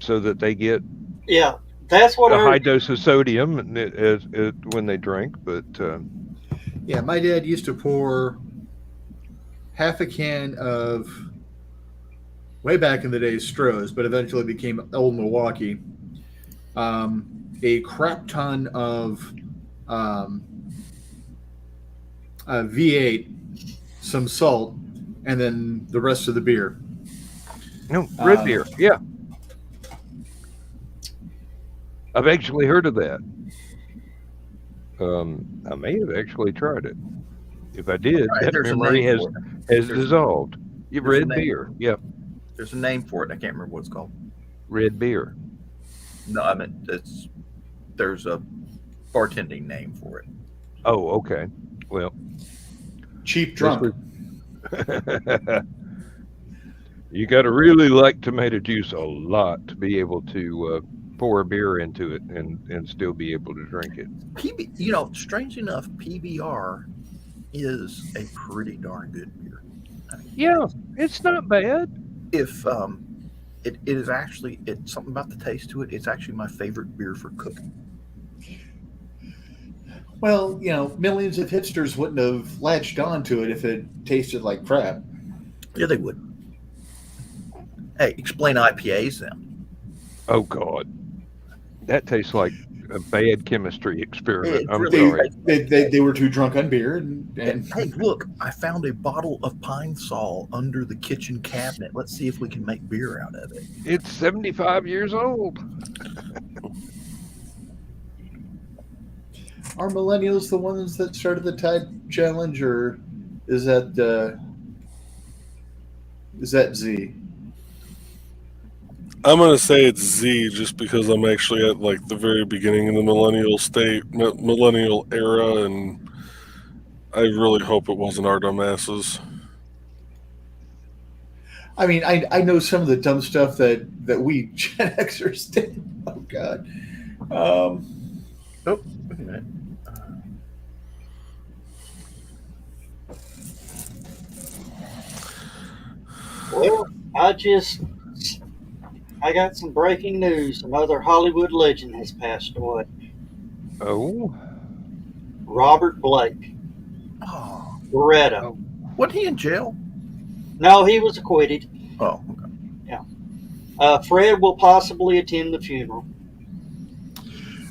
so that they get Yeah, that's what a I high heard. dose of sodium when they drink. But Yeah, my dad used to pour half a can of, way back in the day, Stroh's, but eventually became Old Milwaukee, a crap ton of V8, some salt, and then the rest of the beer. no, red beer. Yeah, I've actually heard of that. I may have actually tried it. If I did, Right, that there's a memory name has for it. has dissolved. You there's a red name. beer. Yep, There's a name for it. I can't remember what it's called. red beer. No, I mean there's a bartending name for it. Oh, okay. Well, Cheap drunk. you got to really like tomato juice a lot to be able to pour a beer into it and still be able to drink it. Strange enough, PBR is a pretty darn good beer. Yeah, it's not bad. If it is actually, it's something about the taste to it. It's actually my favorite beer for cooking. Well, millions of hipsters wouldn't have latched on to it if it tasted like crap. Yeah, they would. Hey, explain IPAs then. Oh God, that tastes like a bad chemistry experiment. It I'm really sorry. They were too drunk on beer, and Hey, look, I found a bottle of Pine Sol under the kitchen cabinet. Let's see if we can make beer out of it. It's 75 years old. are millennials the ones that started the Tide Challenge, or is that Z? I'm gonna say it's Z just because I'm actually at like the very beginning of the millennial era, and I really hope it wasn't our dumbasses. I mean, I know some of the dumb stuff that we Gen Xers did. Oh God. Wait a minute. Well, I got some breaking news. Another Hollywood legend has passed away. Oh, Robert Blake. Oh, Beretta. Oh. wasn't he in jail? No, he was acquitted. Oh, okay. Fred will possibly attend the funeral.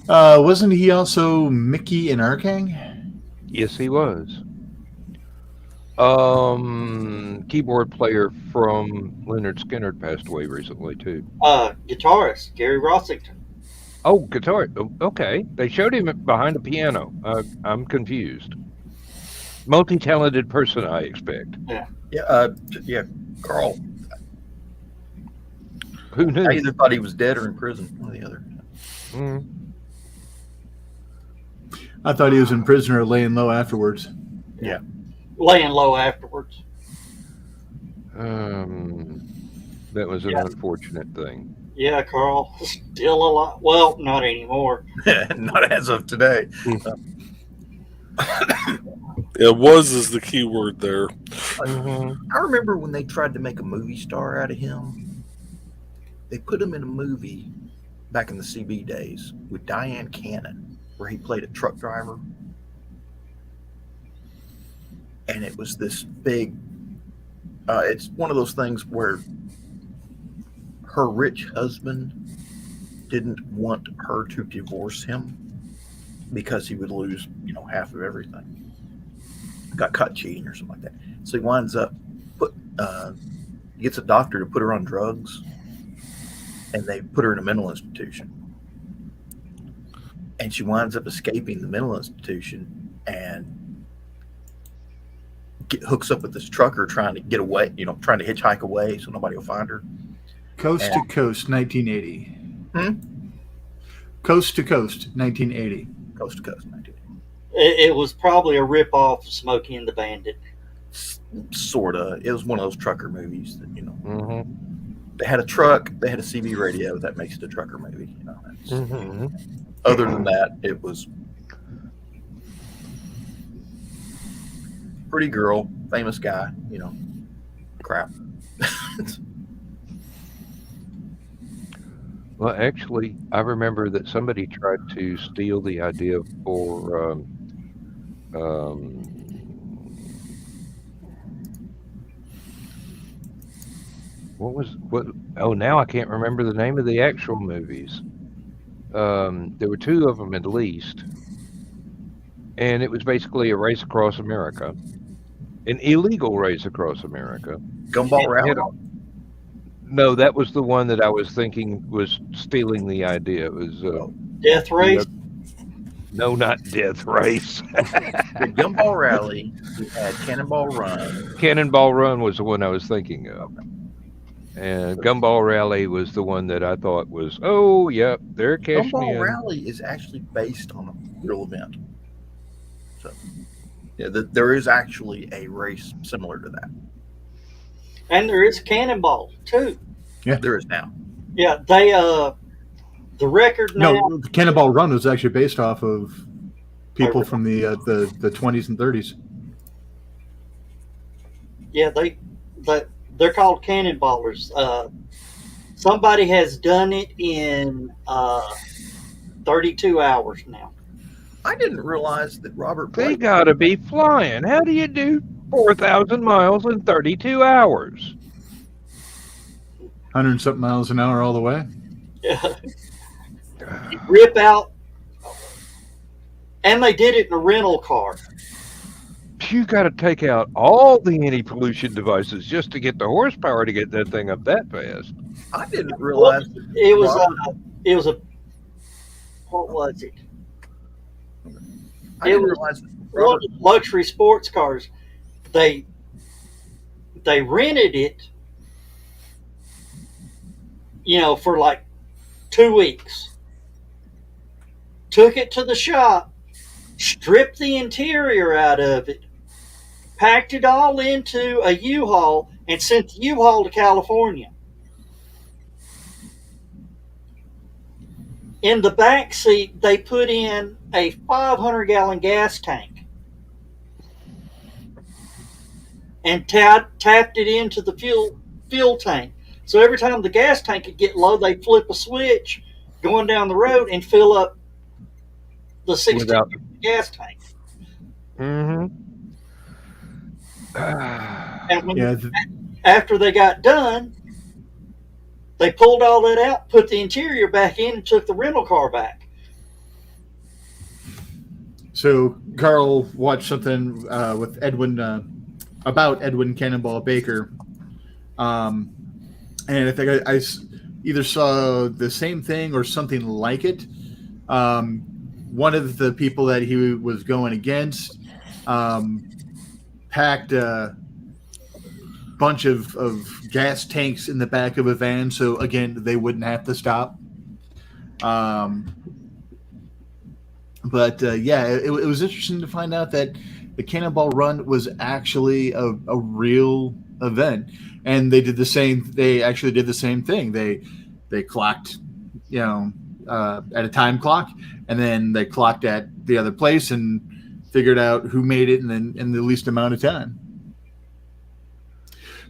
Wasn't he also Mickey in our gang? yes, he was. Keyboard player from Leonard Skinner passed away recently too. Guitarist Gary Rossington. Oh, guitar. Okay, they showed him behind a piano. I'm confused. Multi-talented person, I expect. Yeah, Carl. Who knew? I either thought he was dead or in prison, one or the other. Mm. I thought he was in prison or laying low afterwards. Laying low afterwards. That was an unfortunate thing. Yeah, Carl. Still alive. Well, not anymore. Not as of today. Yeah, was is the key word there. I remember when they tried to make a movie star out of him. They put him in a movie back in the CB days with Diane Cannon, where he played a truck driver. And it was this big, it's one of those things where her rich husband didn't want her to divorce him because he would lose, half of everything. Got caught cheating or something like that. So he winds up, he gets a doctor to put her on drugs, and they put her in a mental institution. And she winds up escaping the mental institution and hooks up with this trucker trying to get away, trying to hitchhike away so nobody will find her. Coast to Coast, 1980. Coast to Coast, 1980. Coast to Coast, 1980. It was probably a rip-off of Smokey and the Bandit. Sorta. It was one of those trucker movies that, Mm-hmm. they had a truck, they had a CB radio. That makes it a trucker movie. Other than that, it was pretty girl, famous guy, crap. Well, actually, I remember that somebody tried to steal the idea for what? Oh, now I can't remember the name of the actual movies. There were two of them at least, and it was basically a race across America, an illegal race across America. Gumball Rally. No, that was the one that I was thinking was stealing the idea. It was Death Race. no, not Death Race. The Gumball Rally. We had Cannonball Run. Cannonball Run was the one I was thinking of. And Gumball Rally was the one that I thought was, oh, yep, they're cashing Gumball in. Rally is actually based on a real event. So, yeah, there is actually a race similar to that. And there is Cannonball too. Yeah, there is now. Yeah, they the record now. No, Cannonball Run was actually based off of people from the 20s and 30s. Yeah, they're called cannonballers. Somebody has done it in 32 hours now. I didn't realize that Robert They Blake. got to be flying. How do you do 4,000 miles in 32 hours? 100-something miles an hour all the way. You rip out, and they did it in a rental car. You got to take out all the anti-pollution devices just to get the horsepower to get that thing up that fast. I didn't realize It was a what was it? I didn't realize that One Robert. of the luxury sports cars. They rented it, for like 2 weeks. Took it to the shop, stripped the interior out of it, packed it all into a U-Haul, and sent the U-Haul to California. In the back seat, they put in a 500-gallon gas tank and tapped it into the fuel tank. So every time the gas tank would get low, they'd flip a switch going down the road and fill up the 60 gas tank. Mm-hmm. And after they got done, they pulled all that out, put the interior back in, and took the rental car back. So Carl watched something with Edwin about Edwin Cannonball Baker, and I think I either saw the same thing or something like it. One of the people that he was going against packed a bunch of gas tanks in the back of a van, so again they wouldn't have to stop. But it was interesting to find out that the Cannonball Run was actually a real event, and they did the same. They actually did the same thing. They clocked, at a time clock, and then they clocked at the other place and figured out who made it in the least amount of time.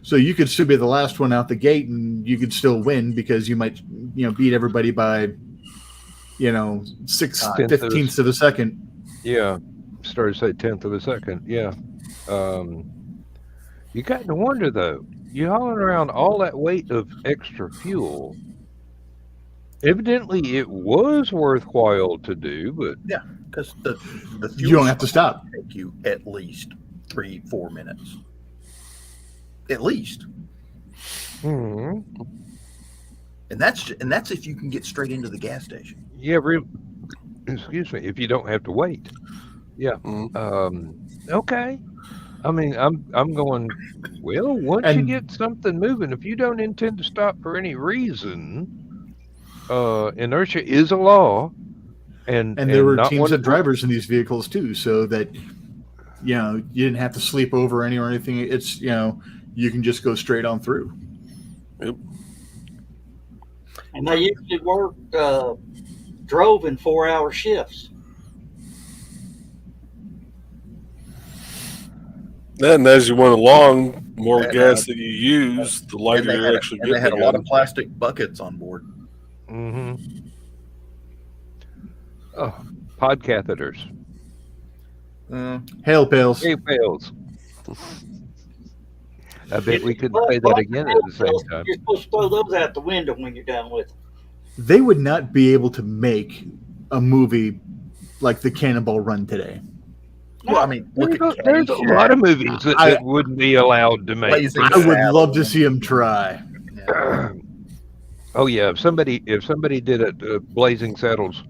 So you could still be the last one out the gate, and you could still win because you might, beat everybody by, 6/15ths of a second. Yeah, started to say 10th of a second. Yeah. You got to wonder though. You hauling around all that weight of extra fuel. Evidently, it was worthwhile to do, but Yeah, because the fuel You don't have to stop. take you at least 3-4 minutes. At least. hmm, And that's if you can get straight into the gas station. yeah, excuse me, if you don't have to wait. Yeah. Okay. I mean, I'm going. Well, once you And- get something moving, if you don't intend to stop for any reason, inertia is a law. And And there were not teams one of drivers in these vehicles too, so that you didn't have to sleep over any or anything. It's you can just go straight on through. Yep. And they usually drove in 4-hour shifts. And as you went along, more And, gas that you use, the lighter And they you're had, actually and they getting. had a lot of plastic buckets on board. Mm-hmm. Oh, pod catheters. Hail pails. Hay pails. I bet we couldn't But say that again at the same time. you're supposed to throw those out the window when you're done with them. They would not be able to make a movie like the Cannonball Run today. Well, I mean, look at There's a lot of movies that wouldn't be allowed to make. Blazing I would Saddles. love to see them try. Yeah. Oh yeah, if somebody did a Blazing Saddles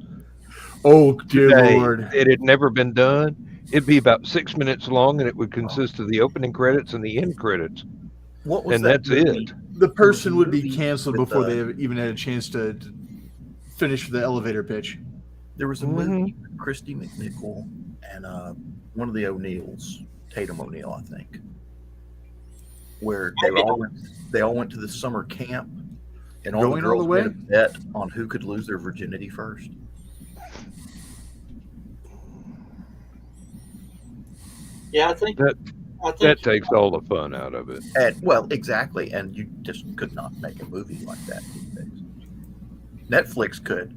Oh dear today, Lord! it had never been done, it'd be about 6 minutes long, and it would consist of the opening credits and the end credits, What was and that that's movie? it. The person would be movie canceled with, before they even had a chance to finish the elevator pitch. There was a movie with Christy McNichol and one of the O'Neills, Tatum O'Neil, I think, where they all went to the summer camp, and all the Going all girls the way? made a bet on who could lose their virginity first. Yeah, I think That takes all the fun out of it. And well, exactly, and you just could not make a movie like that these days. Netflix could.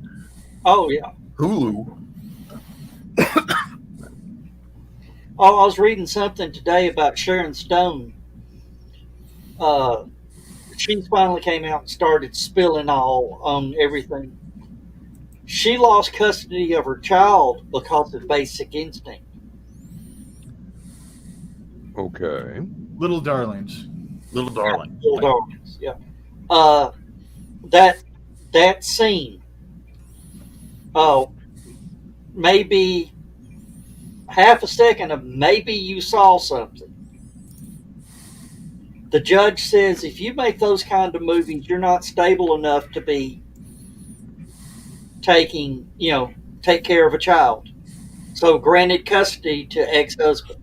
Oh yeah. Hulu. Oh, I was reading something today about Sharon Stone. She finally came out and started spilling all on everything. She lost custody of her child because of Basic Instinct. Okay. Little darlings. Little Darling. Little Darlings, yeah. That scene. Oh, maybe half a second of maybe you saw something. The judge says if you make those kind of movies, you're not stable enough to be take care of a child. So granted custody to ex-husband.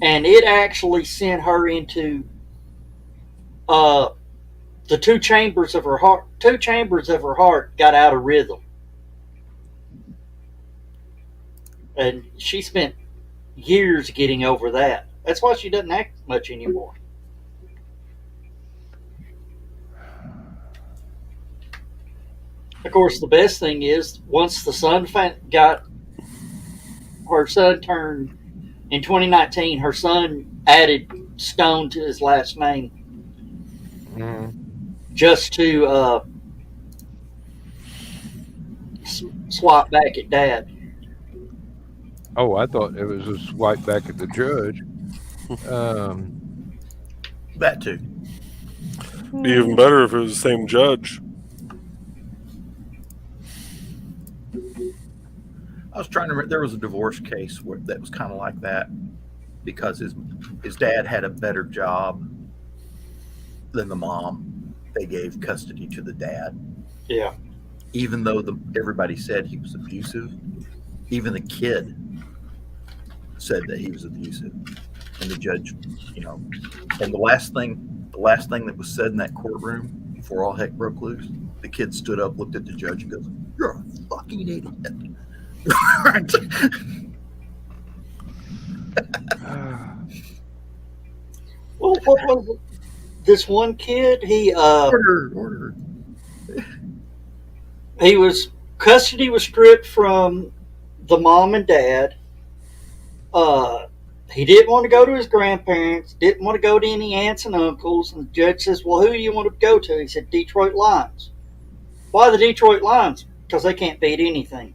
And it actually sent her into the two chambers of her heart. Two chambers of her heart got out of rhythm, and she spent years getting over that. That's why she doesn't act much anymore. Of course, the best thing is once the son got her son turned in 2019, her son added Stone to his last name just to swap back at Dad. Oh, I thought it was a swipe back at the judge. That too. Be even better if it was the same judge. I was trying to remember. There was a divorce case that was kind of like that because his dad had a better job than the mom. They gave custody to the dad. Yeah. Even though everybody said he was abusive, even the kid said that he was abusive, and the judge, and the last thing that was said in that courtroom before all heck broke loose, the kid stood up, looked at the judge, and goes, "You're a fucking idiot." Well, what was it? This one kid? Order. Custody was stripped from the mom and dad. He didn't want to go to his grandparents, didn't want to go to any aunts and uncles, and the judge says, well, who do you want to go to? He said, Detroit Lions. Why the Detroit Lions? Because they can't beat anything.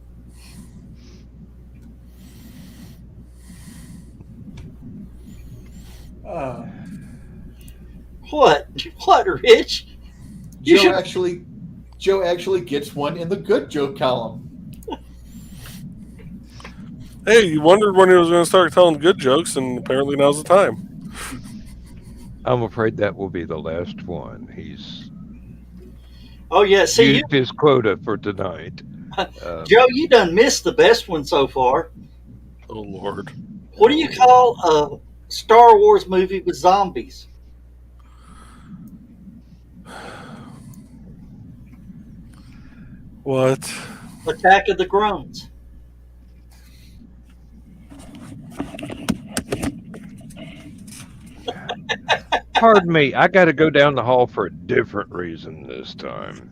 What, Rich? Joe actually gets one in the good joke column. Hey, you wondered when he was going to start telling good jokes, and apparently now's the time. I'm afraid that will be the last one. He's used his quota for tonight. Joe, you done missed the best one so far. Oh, Lord. What do you call a Star Wars movie with zombies? What? Attack of the Groans. Pardon me, I got to go down the hall for a different reason this time.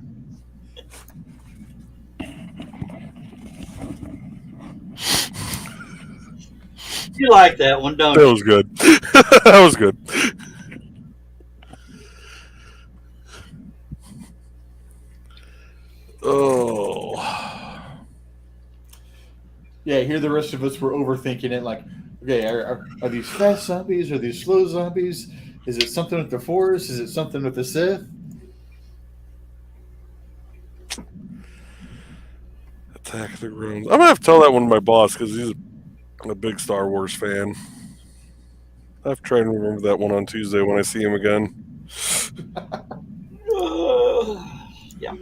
You like that one, don't That you? was good. That was good. Oh. Yeah, here the rest of us were overthinking it. Like, okay, are these fast zombies? Are these slow zombies? Is it something with the Force? Is it something with the Sith? Attack of the Groans. I'm gonna have to tell that one to my boss because he's a big Star Wars fan. I have to try and remember that one on Tuesday when I see him again. Yeah.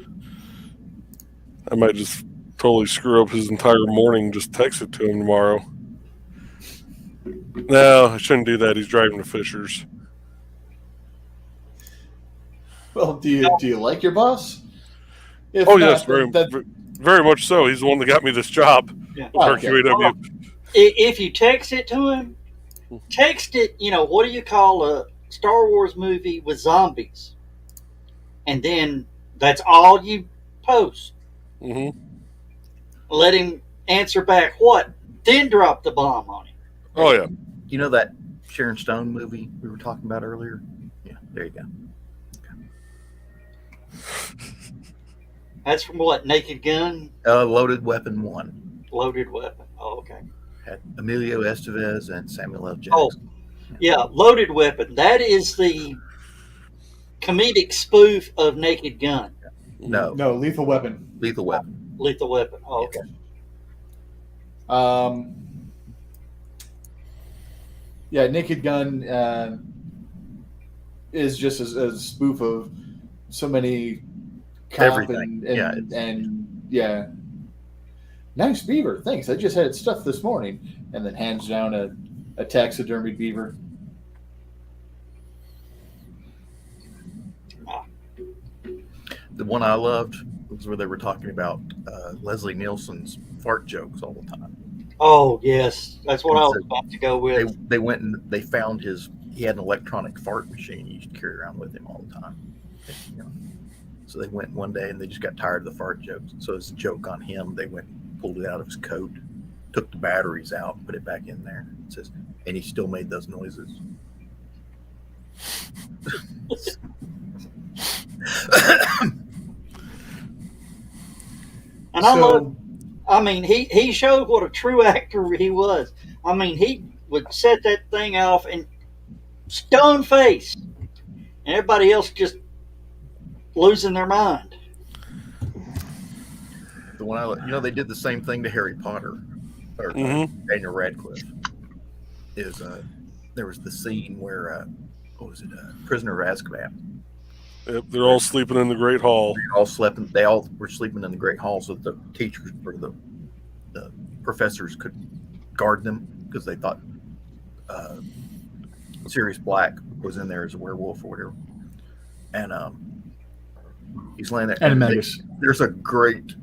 I might just totally screw up his entire morning and just text it to him tomorrow. No, I shouldn't do that. He's driving to Fisher's. Well, do you like your boss? If Oh, not, yes, very much so. He's the one that got me this job Yeah. with RQAW. If you text it to him, text it, what do you call a Star Wars movie with zombies? And then that's all you post. Mm-hmm. Let him answer back what? Then drop the bomb on him. Oh, yeah. You know that Sharon Stone movie we were talking about earlier? Yeah, there you go. That's from what? Naked Gun? Loaded Weapon 1. Loaded Weapon. Oh, okay. Had Emilio Estevez and Samuel L. Jackson. Oh, yeah, Loaded Weapon. That is the comedic spoof of Naked Gun. No, Lethal Weapon. Lethal Weapon. Lethal Weapon. Oh, okay. Yeah, Naked Gun is just a spoof of so many cop Everything. and yeah. Nice beaver, thanks. I just had it stuffed this morning, and then hands down a taxidermy beaver. The one I loved was where they were talking about Leslie Nielsen's fart jokes all the time. Oh, yes. That's what I was about to go with. They went and they found he had an electronic fart machine he used to carry around with him all the time. So they went one day and they just got tired of the fart jokes. So as a joke on him, they went and pulled it out of his coat, took the batteries out, put it back in there. It says, and he still made those noises. And I mean, he showed what a true actor he was. I mean, he would set that thing off and stone face, and everybody else just losing their mind. The one they did the same thing to Harry Potter, or Daniel Radcliffe. There was the scene where Prisoner of Azkaban. Yep, they're all sleeping in the Great Hall. They all were sleeping in the Great Hall, so the teachers or the professors could guard them because they thought Sirius Black was in there as a werewolf or whatever. And he's laying there. And there's a great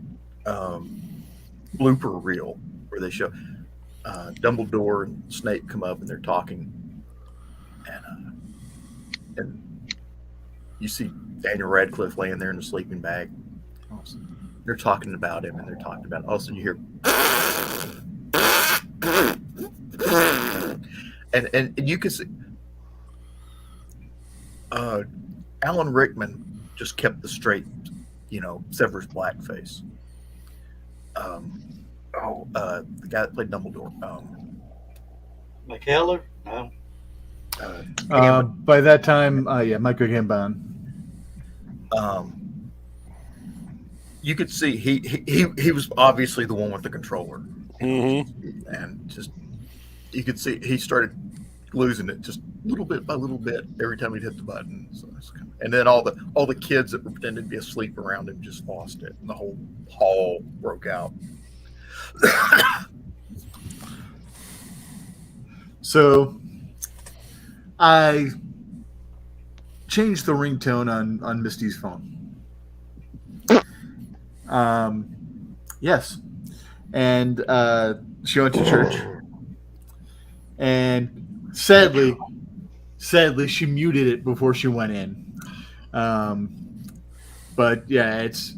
blooper reel where they show Dumbledore and Snape come up and they're talking, and you see Daniel Radcliffe laying there in a sleeping bag. They're talking about him, and they're talking about. All of a sudden, you hear, and you can see Alan Rickman just kept the straight, Severus Black face. The guy that played Dumbledore. McKellar? No. By that time, Michael Gambon. You could see he was obviously the one with the controller, and just you could see he started losing it just little bit by little bit every time he'd hit the button. So and then all the kids that were pretending to be asleep around him just lost it, and the whole hall broke out. So I changed the ringtone on Misty's phone. Yes. And she went to church. And sadly, sadly, she muted it before she went in. But yeah, it's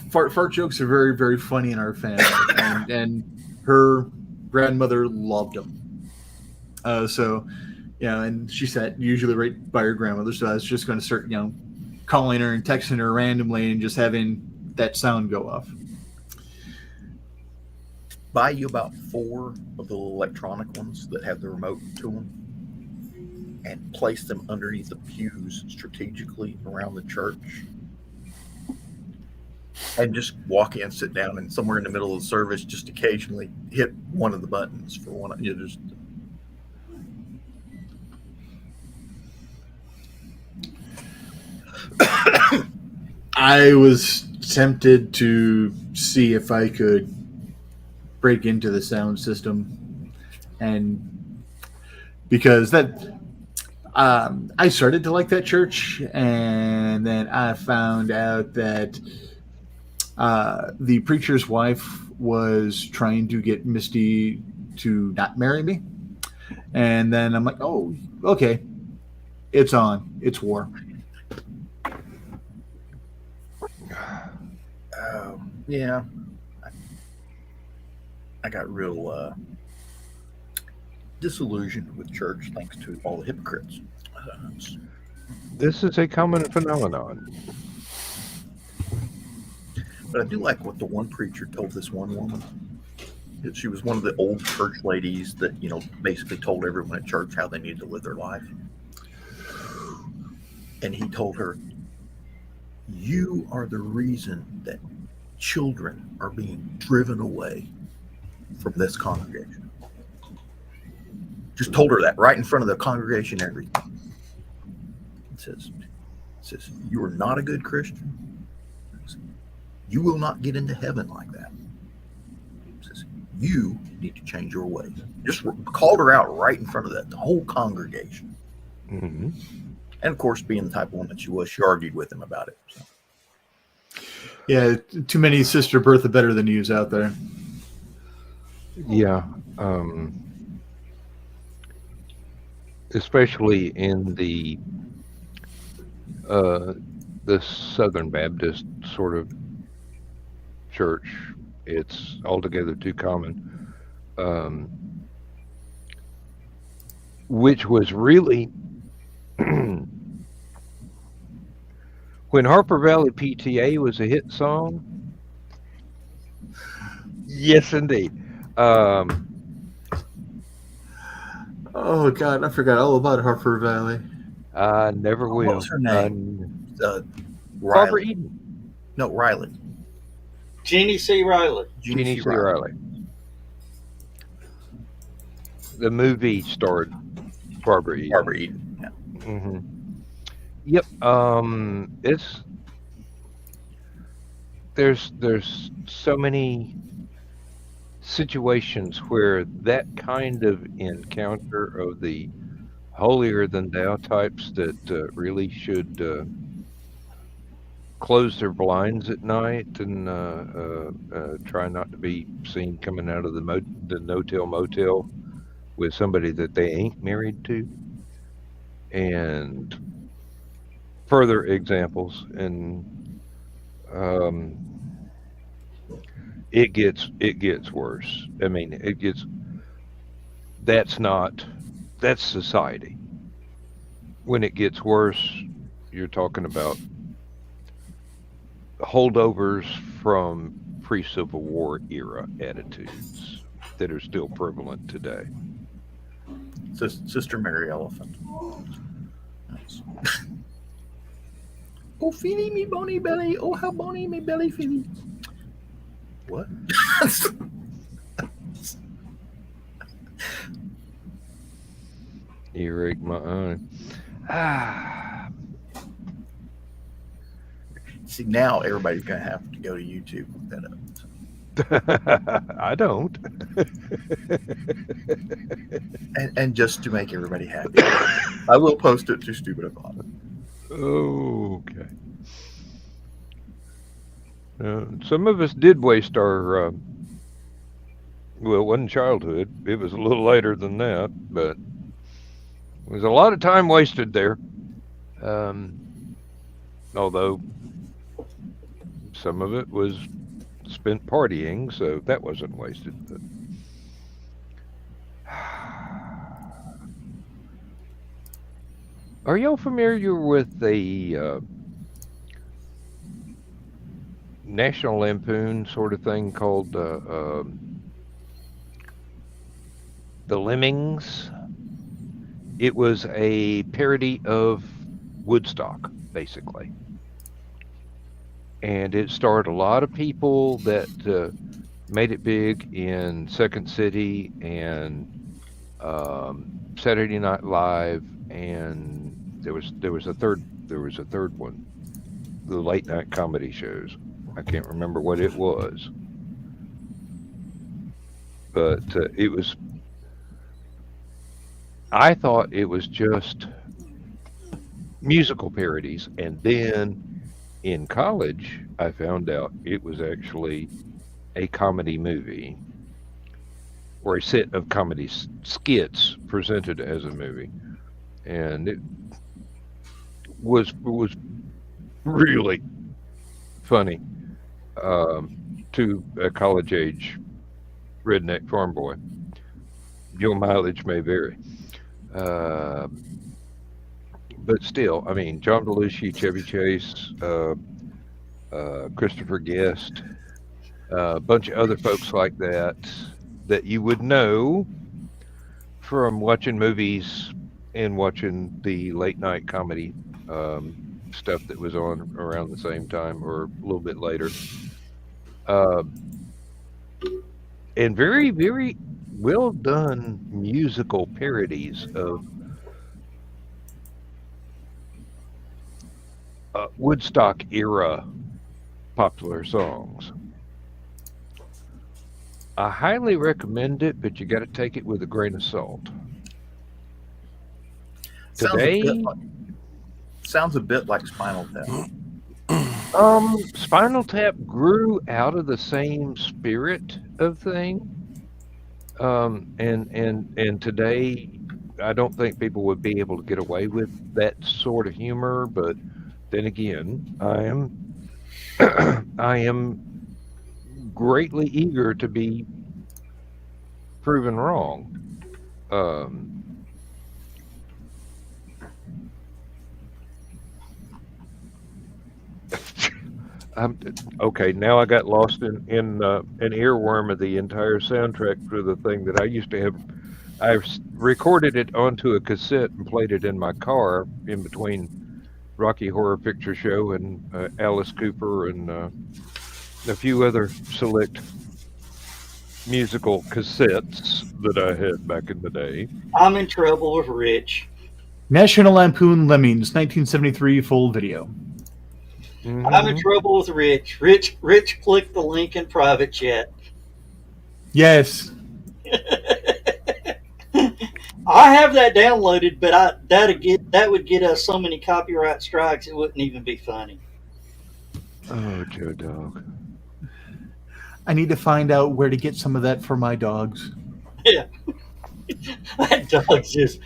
fart jokes are very, very funny in our family, and her grandmother loved them. And she sat usually right by her grandmother, so I was just going to start, calling her and texting her randomly and just having that sound go off. Buy you about 4 of the little electronic ones that have the remote to them, and place them underneath the pews strategically around the church. And just walk in, sit down, and somewhere in the middle of the service, just occasionally hit one of the buttons for one. Just. I was tempted to see if I could break into the sound system, and because I started to like that church, and then I found out that the preacher's wife was trying to get Misty to not marry me, and then I'm like, oh, okay, it's on, it's war. Yeah, I got real disillusioned with church thanks to all the hypocrites. This is a common phenomenon. But I do like what the one preacher told this one woman. She was one of the old church ladies that, basically told everyone at church how they needed to live their life. And he told her, you are the reason that children are being driven away from this congregation. Just told her that right in front of the congregation and everything. It says, you are not a good Christian. You will not get into heaven like that. It says, you need to change your ways. Just called her out right in front of the whole congregation. Mm-hmm. And of course, being the type of woman she was, she argued with him about it. So. Yeah, too many Sister Bertha better than yous out there. Yeah. Especially in the Southern Baptist sort of church, it's altogether too common. Which was really when Harper Valley PTA was a hit song. Yes, indeed. Oh God, I forgot all about Harper Valley. I never will. What was her name? Barbara Riley. Eden. No, Riley. Jeannie C. Riley. Jeannie C. Riley. The movie starred Barbara Eden. Barbara Eden. Yeah. Mm-hmm. Yep. There's so many situations where that kind of encounter of the holier than thou types that really should close their blinds at night and try not to be seen coming out of the no-tell motel with somebody that they ain't married to, and further examples, and it gets worse. I mean, that's society. When it gets worse, you're talking about holdovers from pre-Civil War era attitudes that are still prevalent today. Sister Mary Elephant. Nice. Oh, feely me bony belly. Oh, how bony me belly feely. What? Earache my eye. See, now everybody's going to have to go to YouTube and look that up. I don't. and just to make everybody happy, I will post it to Stupid O'Clock. Okay. Some of us did waste our, well, it wasn't childhood. It was a little later than that, but There's a lot of time wasted there. Although some of it was spent partying, so that wasn't wasted. But are y'all familiar with the National Lampoon sort of thing called The Lemmings? It was a parody of Woodstock, basically. And it starred a lot of people that made it big in Second City and Saturday Night Live, and there was a third one, the late night comedy shows. I can't remember what it was, but it was. I thought it was just musical parodies, and then in college, I found out it was actually a comedy movie or a set of comedy skits presented as a movie, and it was really funny to a college age redneck farm boy. Your mileage may vary. But still, I mean, John Belushi, Chevy Chase, Christopher Guest, a bunch of other folks like that you would know from watching movies and watching the late night comedy stuff that was on around the same time or a little bit later. And very, very well done musical parodies of Woodstock era popular songs. I highly recommend it, but you got to take it with a grain of salt. Today, sounds a bit like Spinal Tap. Spinal Tap grew out of the same spirit of thing. And today, I don't think people would be able to get away with that sort of humor. But then again, I am greatly eager to be proven wrong. Okay, now I got lost in an earworm of the entire soundtrack for the thing that I used to have. I've recorded it onto a cassette and played it in my car in between Rocky Horror Picture Show and Alice Cooper and a few other select musical cassettes that I had back in the day. I'm in trouble with Rich. National Lampoon Lemmings, 1973 full video. Mm-hmm. I'm in trouble with Rich. Rich clicked the link in private chat. Yes. I have that downloaded, but that would get us so many copyright strikes it wouldn't even be funny. Oh, Joe Dog. I need to find out where to get some of that for my dogs. Yeah. That dog's just...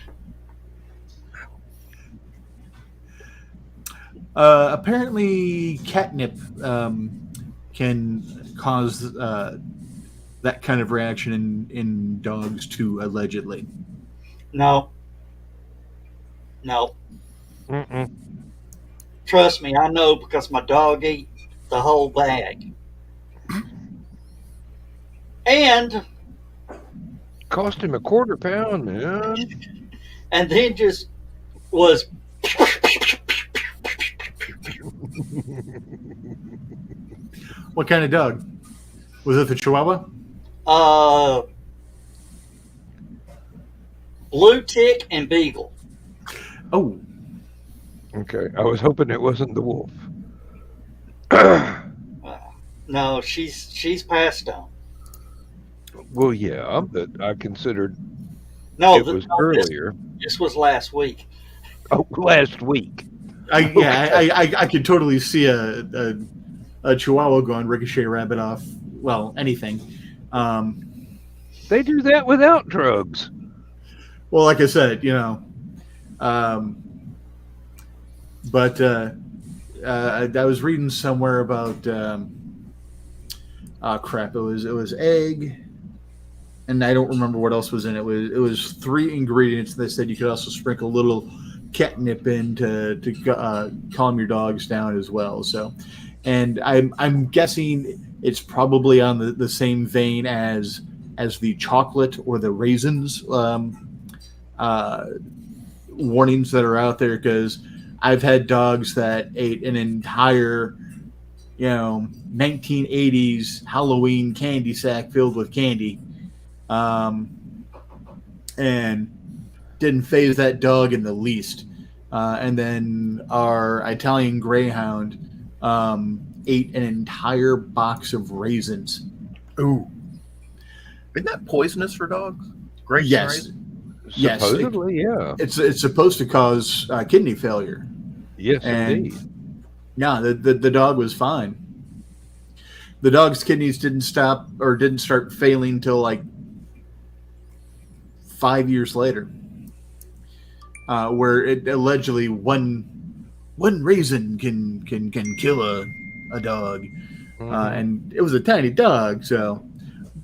Apparently, catnip can cause that kind of reaction in dogs too, allegedly. No. Mm-mm. Trust me, I know because my dog ate the whole bag. And Cost him $1/4 pound, man. and then just was What kind of dog? Was it the Chihuahua? blue tick and beagle. Oh, Okay, I was hoping it wasn't the wolf. No, she's passed on. Well, yeah, but I considered No, it was earlier. This was last week. Oh, last week. I could totally see a Chihuahua going ricochet rabbit off. Well, anything. They do that without drugs. Well, like I said, But I was reading somewhere about crap. It was egg, and I don't remember what else was in it. It was 3 ingredients. They said you could also sprinkle a little catnip in to calm your dogs down as well. So, and I'm guessing it's probably on the same vein as the chocolate or the raisins warnings that are out there, because I've had dogs that ate an entire 1980s Halloween candy sack filled with candy, and didn't faze that dog in the least. And then our Italian Greyhound ate an entire box of raisins. Ooh. Isn't that poisonous for dogs? Grapes and Yes. raisins? Yes. Supposedly, yeah. It's supposed to cause kidney failure. Yes, And indeed. yeah, the dog was fine. The dog's kidneys didn't start failing till like 5 years later, where it allegedly one raisin can kill a dog, and it was a tiny dog. So,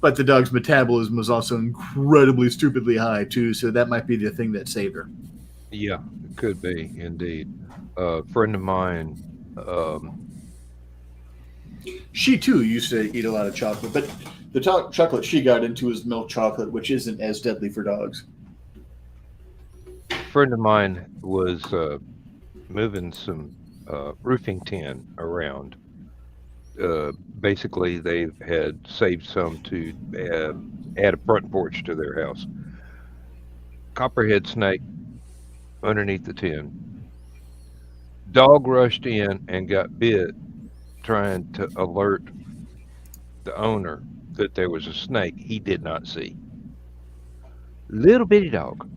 but the dog's metabolism was also incredibly stupidly high too. So that might be the thing that saved her. Yeah, it could be indeed. A friend of mine, She too used to eat a lot of chocolate, but the chocolate she got into was milk chocolate, which isn't as deadly for dogs. was moving some roofing tin around. Basically, they had saved some to add a front porch to their house. Copperhead snake underneath the tin. Dog rushed in and got bit, trying to alert the owner that there was a snake he did not see. Little bitty dog.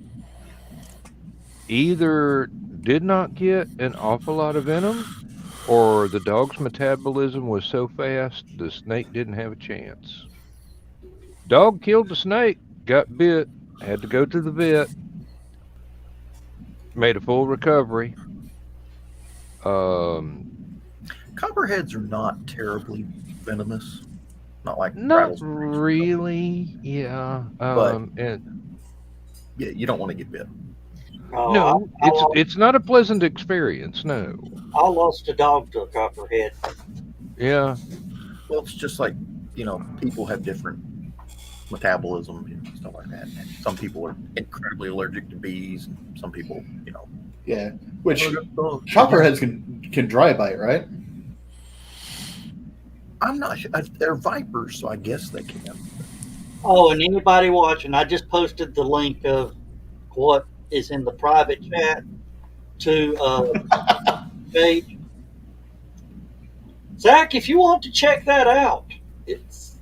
Either did not get an awful lot of venom, or the dog's metabolism was so fast the snake didn't have a chance. Dog killed the snake, got bit, had to go to the vet, made a full recovery. Copperheads are not terribly venomous. Not like Not rattlesnakes. really, yeah. But- And Yeah, you don't want to get bit. no, it's not a pleasant experience. No, I lost a dog to a copperhead. yeah, Well, it's just like, people have different metabolism and stuff like that. And some people are incredibly allergic to bees, and some people, Yeah, which copperheads can dry bite, right? I'm not sure. They're vipers, so I guess they can. Oh, and anybody watching, I just posted the link of what is in the private chat to page. Zach, if you want to check that out, it's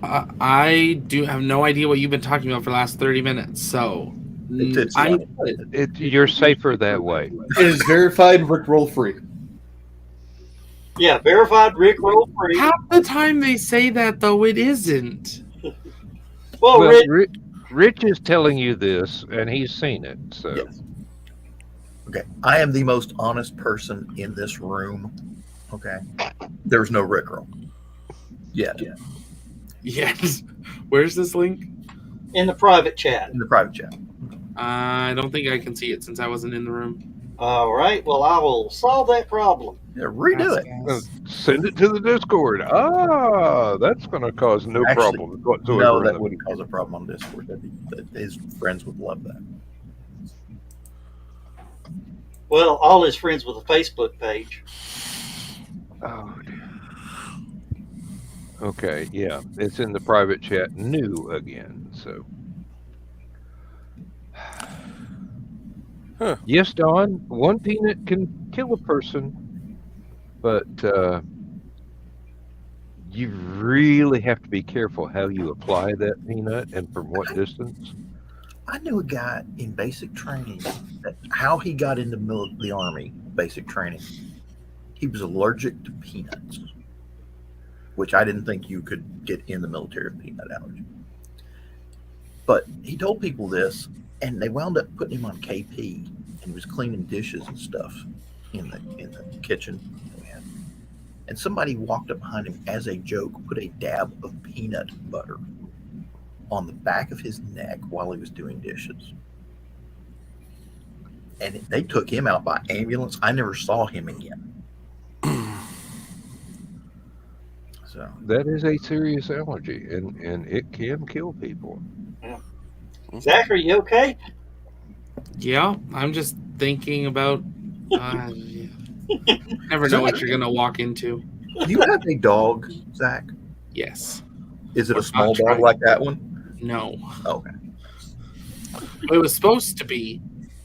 I do have no idea what you've been talking about for the last 30 minutes. So It's I funny. you're safer that way. It is verified Rickroll free. yeah, verified Rickroll free. half the time they say that though it isn't. Well, Well, Rick, Rich is telling you this, and he's seen it. So Yes. Okay. I am the most honest person in this room. Okay. There's no Rickroll. Yeah. Yes. Where's this link? in the private chat. In the private chat. I don't think I can see it since I wasn't in the room. All right. Well, I will solve that problem. Yeah, redo it. send it to the Discord. That's going to cause no Actually, problems whatsoever. No, in that the- wouldn't cause a problem on Discord. His friends would love that. Well, all his friends with a Facebook page. Oh, dear. Okay, yeah, it's in the private chat. New again, so. Huh. Yes, Don. One peanut can kill a person, but you really have to be careful how you apply that peanut and from what distance. I knew a guy in basic training that how he got into the Army, basic training. He was allergic to peanuts, which I didn't think you could get in the military with peanut allergy. But he told people this, and they wound up putting him on KP and he was cleaning dishes and stuff in the kitchen. And somebody walked up behind him as a joke, put a dab of peanut butter on the back of his neck while he was doing dishes. And they took him out by ambulance. I never saw him again. So That is a serious allergy, and it can kill people. Zachary, you okay? Yeah, I'm just thinking about. Never know what you're gonna walk into. do you have a dog, Zach? Yes. Is it Or a small not dog trying. like that one? No. Okay. It was supposed to be.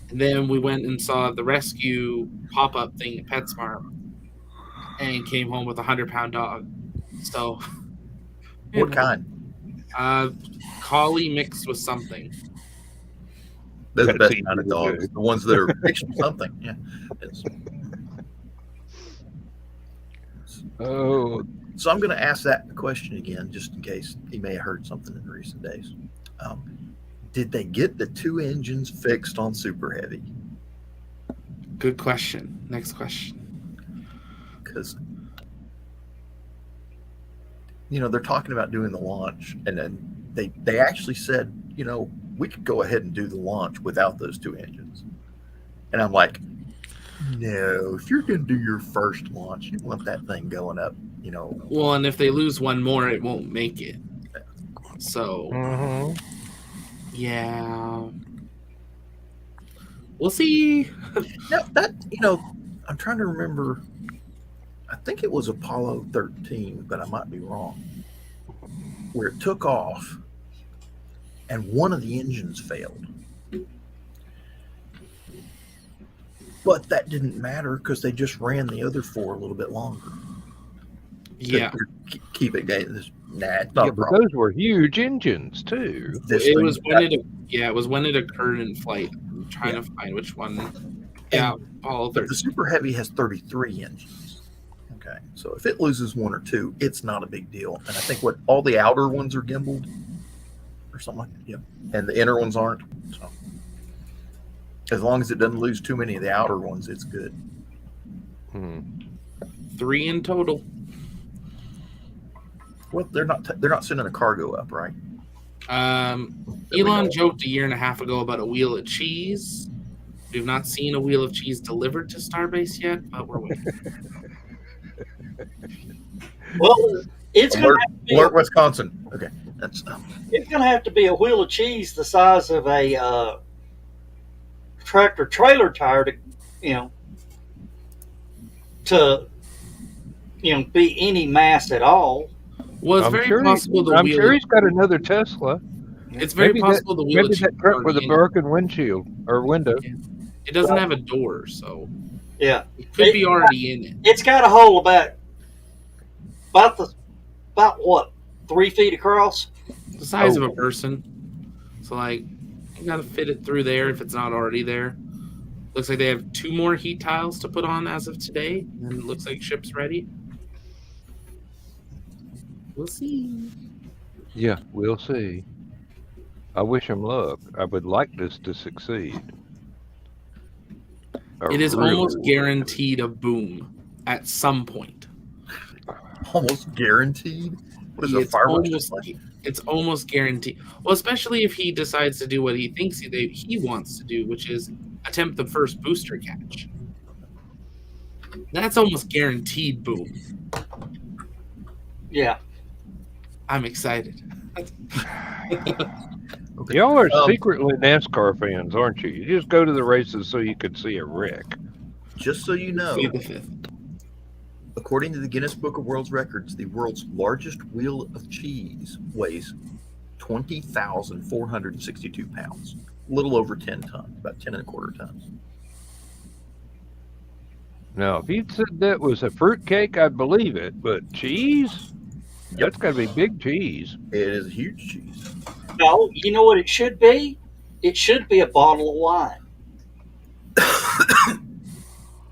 And then we went and saw the rescue pop-up thing at PetSmart, and came home with a 100-pound dog. So. What kind? Collie mixed with something. Those are the That's best kind of easy to dogs. do. The ones that are mixed with something. Yeah. It's- Oh, So I'm going to ask that question again, just in case he may have heard something in recent days. Did they get the 2 engines fixed on Super Heavy? Good question. Next question. Because they're talking about doing the launch, and then they actually said, we could go ahead and do the launch without those 2 engines. And I'm like, no, if you're going to do your first launch, you want that thing going up, Well, and if they lose one more, it won't make it. So, yeah. We'll see. Now that I'm trying to remember. I think it was Apollo 13, but I might be wrong. Where it took off, and one of the engines failed. But that didn't matter because they just ran the other 4 a little bit longer. Yeah. Keep it going. It's not yeah, a but problem. those were huge engines too. This thing- It was when it occurred in flight. I'm trying to find which one. Yeah, Apollo But the 13. Super Heavy has 33 engines. Okay, so if it loses 1 or 2, it's not a big deal. And I think all the outer ones are gimbaled or something like that. Yeah, and the inner ones aren't. So as long as it doesn't lose too many of the outer ones, it's good. 3 in total. Well, they're not sending a cargo up, right? Elon joked a year and a half ago about a wheel of cheese. We've not seen a wheel of cheese delivered to Starbase yet, but we're waiting. Well, it's going Alert, Wisconsin. Okay, that's it's going to have to be a wheel of cheese the size of a tractor trailer tire to be any mass at all. Well, it's very possible the I'm wheel. sure he's got another Tesla. It's very possible the wheel Maybe of cheese that truck with a already in it. broken windshield or window. It doesn't have a door, so Yeah, it could be already in it. it's got a hole about what 3 feet across. The size of a person. So, like, you got to fit it through there if it's not already there. Looks like they have 2 more heat tiles to put on as of today, and it looks like ship's ready. We'll see. Yeah, we'll see. I wish him luck. I would like this to succeed. It is Really almost would. guaranteed a boom at some point. almost guaranteed. What is a It's fireworks almost, display? it's almost guaranteed. Well, especially if he decides to do what he thinks he wants to do, which is attempt the first booster catch. That's almost guaranteed boom. Yeah, I'm excited. Okay. Y'all are secretly NASCAR fans, aren't you? You just go to the races so you can see a wreck. Just so you know, May the 5th. according to the Guinness Book of World Records, the world's largest wheel of cheese weighs 20,462 pounds, a little over 10 tons, about 10 and a quarter tons. Now, if you'd said that was a fruitcake, I'd believe it. But cheese? That's got to be big cheese. It is a huge cheese. no, you know what it should be? It should be a bottle of wine.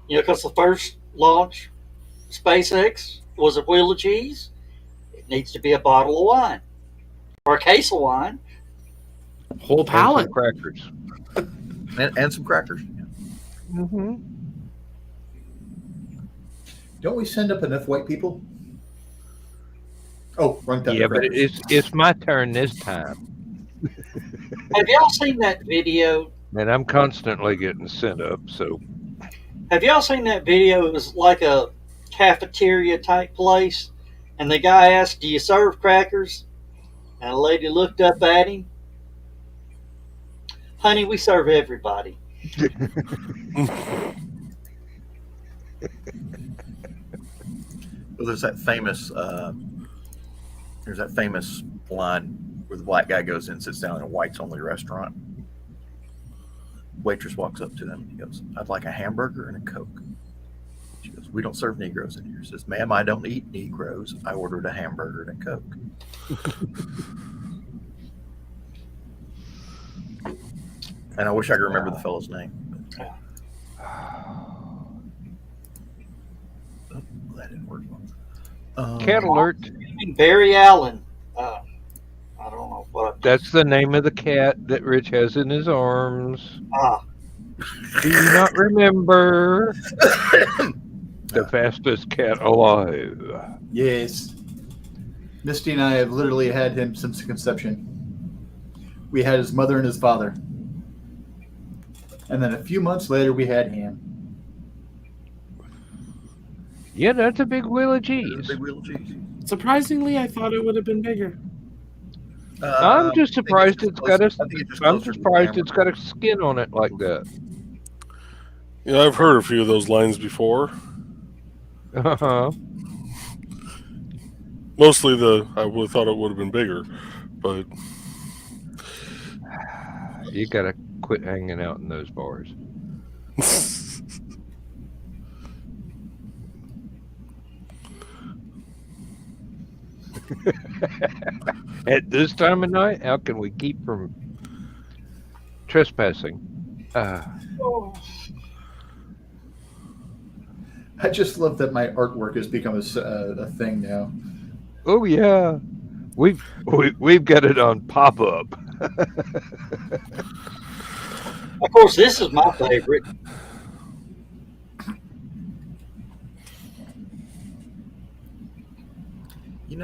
Because the first launch, SpaceX, was a wheel of cheese. It needs to be a bottle of wine or a case of wine. Whole And pallet. some crackers. And some crackers. Mm-hmm. Don't we send up enough white people? Oh, wrong time. Yeah, but it's my turn this time, Have y'all seen that video? and I'm constantly getting sent up. So Have y'all seen that video? It was like a cafeteria type place, and the guy asked, "Do you serve crackers?" And a lady looked up at him. Honey, we serve everybody. Well, there's that famous line where the black guy goes in and sits down in a whites only restaurant. Waitress walks up to them and he goes, "I'd like a hamburger and a Coke." She goes, "We don't serve Negroes in here." He says, "Ma'am, I don't eat Negroes. I ordered a hamburger and a Coke." And I wish I could remember the fellow's name. Oh, that didn't work. cat alert. Barry Allen. I don't know what. That's the name of the cat that Rich has in his arms. Ah, Do you not remember? The fastest cat alive. Yes. Misty and I have literally had him since conception. We had his mother and his father. And then a few months later, we had him. Yeah, that's a big wheel of cheese. Big wheel of cheese. Surprisingly, I thought it would have been bigger. I'm just surprised it's got a. I'm closer to the surprised camera. it's got a skin on it like that. Yeah, I've heard a few of those lines before. Uh-huh. Mostly I would have thought it would have been bigger, but You gotta quit hanging out in those bars. At this time of night, how can we keep from trespassing? I just love that my artwork has become a thing now. Oh yeah, we've got it on pop up. of course, this is my favorite. You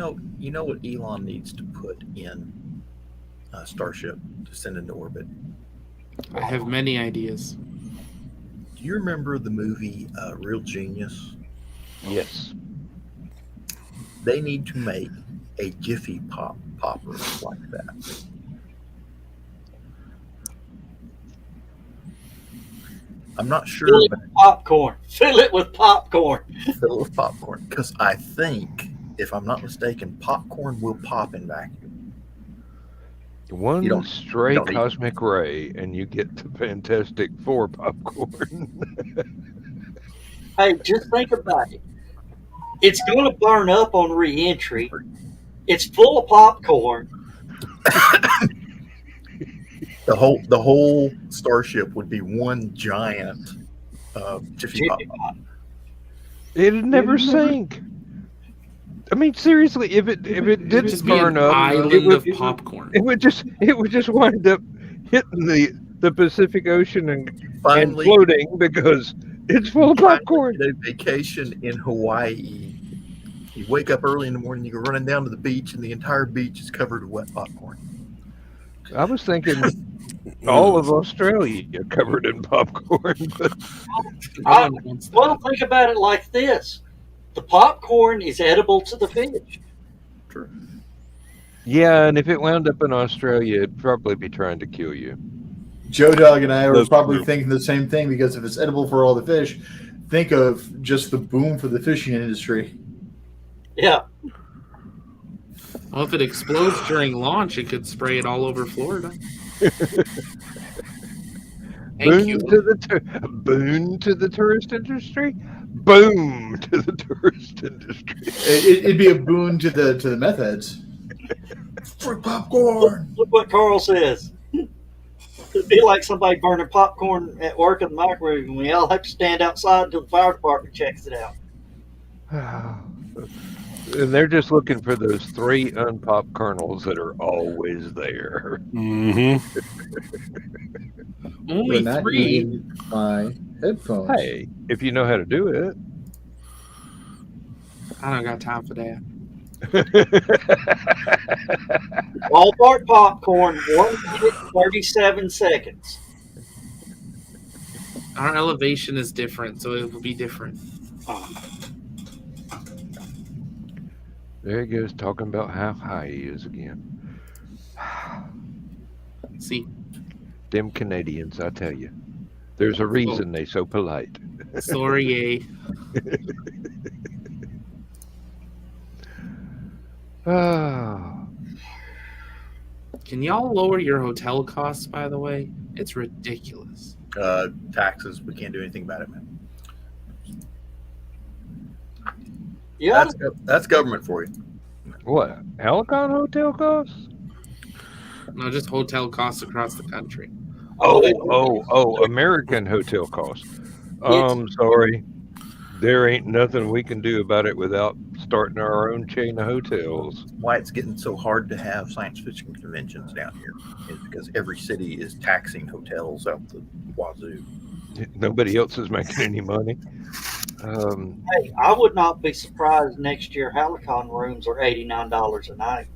know what Elon needs to put in Starship to send into orbit? I have many ideas. Do you remember the movie Real Genius? Yes. They need to make a Jiffy popper like that. I'm not sure, Fill it but with popcorn. Fill it with popcorn. fill it with popcorn. Because I think, if I'm not mistaken, popcorn will pop in vacuum. One You don't- stray you don't need- cosmic ray, and you get the Fantastic Four popcorn. Hey, just think about it. It's going to burn up on re-entry. It's full of popcorn. The whole Starship would be one giant Jiffy Pop. It'd never sink. I mean, seriously, if it did Just be burn an up, island of popcorn. it would just wind up hitting the Pacific Ocean and Finally, floating because it's full of popcorn. a vacation in Hawaii. You wake up early in the morning, you go running down to the beach, and the entire beach is covered with wet popcorn. I was thinking all of Australia covered in popcorn, but Well, think about it like this. The popcorn is edible to the fish. True. yeah, and if it wound up in Australia, it'd probably be trying to kill you. Joe Dog and I were That's probably true. thinking the same thing because if it's edible for all the fish, think of just the boom for the fishing industry. Yeah. Well, if it explodes during launch, it could spray it all over Florida. Thank you. Boon to the tourist industry. Boom to the tourist industry. It'd be a boon to the meth heads. Free popcorn. Look what Carl says. It'd be like somebody burning popcorn at work in the microwave, and we all have to stand outside until the fire department checks it out. And they're just looking for those 3 unpopped kernels that are always there. Mm-hmm. Only We're not 3. using my headphones. Hey, if you know how to do it. I don't got time for that. Ballpark popcorn, 1 minute 37 seconds. Our elevation is different, so it will be different. There he goes talking about how high he is again. See, Them Canadians, I tell you. There's a reason they so polite. sorry, Ah, Can y'all lower your hotel costs, by the way? It's ridiculous. Taxes, we can't do anything about it, man. Yeah, That's government for you. what? HallowCon hotel costs? No, just hotel costs across the country. Oh, American hotel costs. Sorry. There ain't nothing we can do about it without starting our own chain of hotels. Why it's getting so hard to have science fiction conventions down here is because every city is taxing hotels out the wazoo. Nobody else is making any money. hey, I would not be surprised next year HallowCon rooms are $89 a night.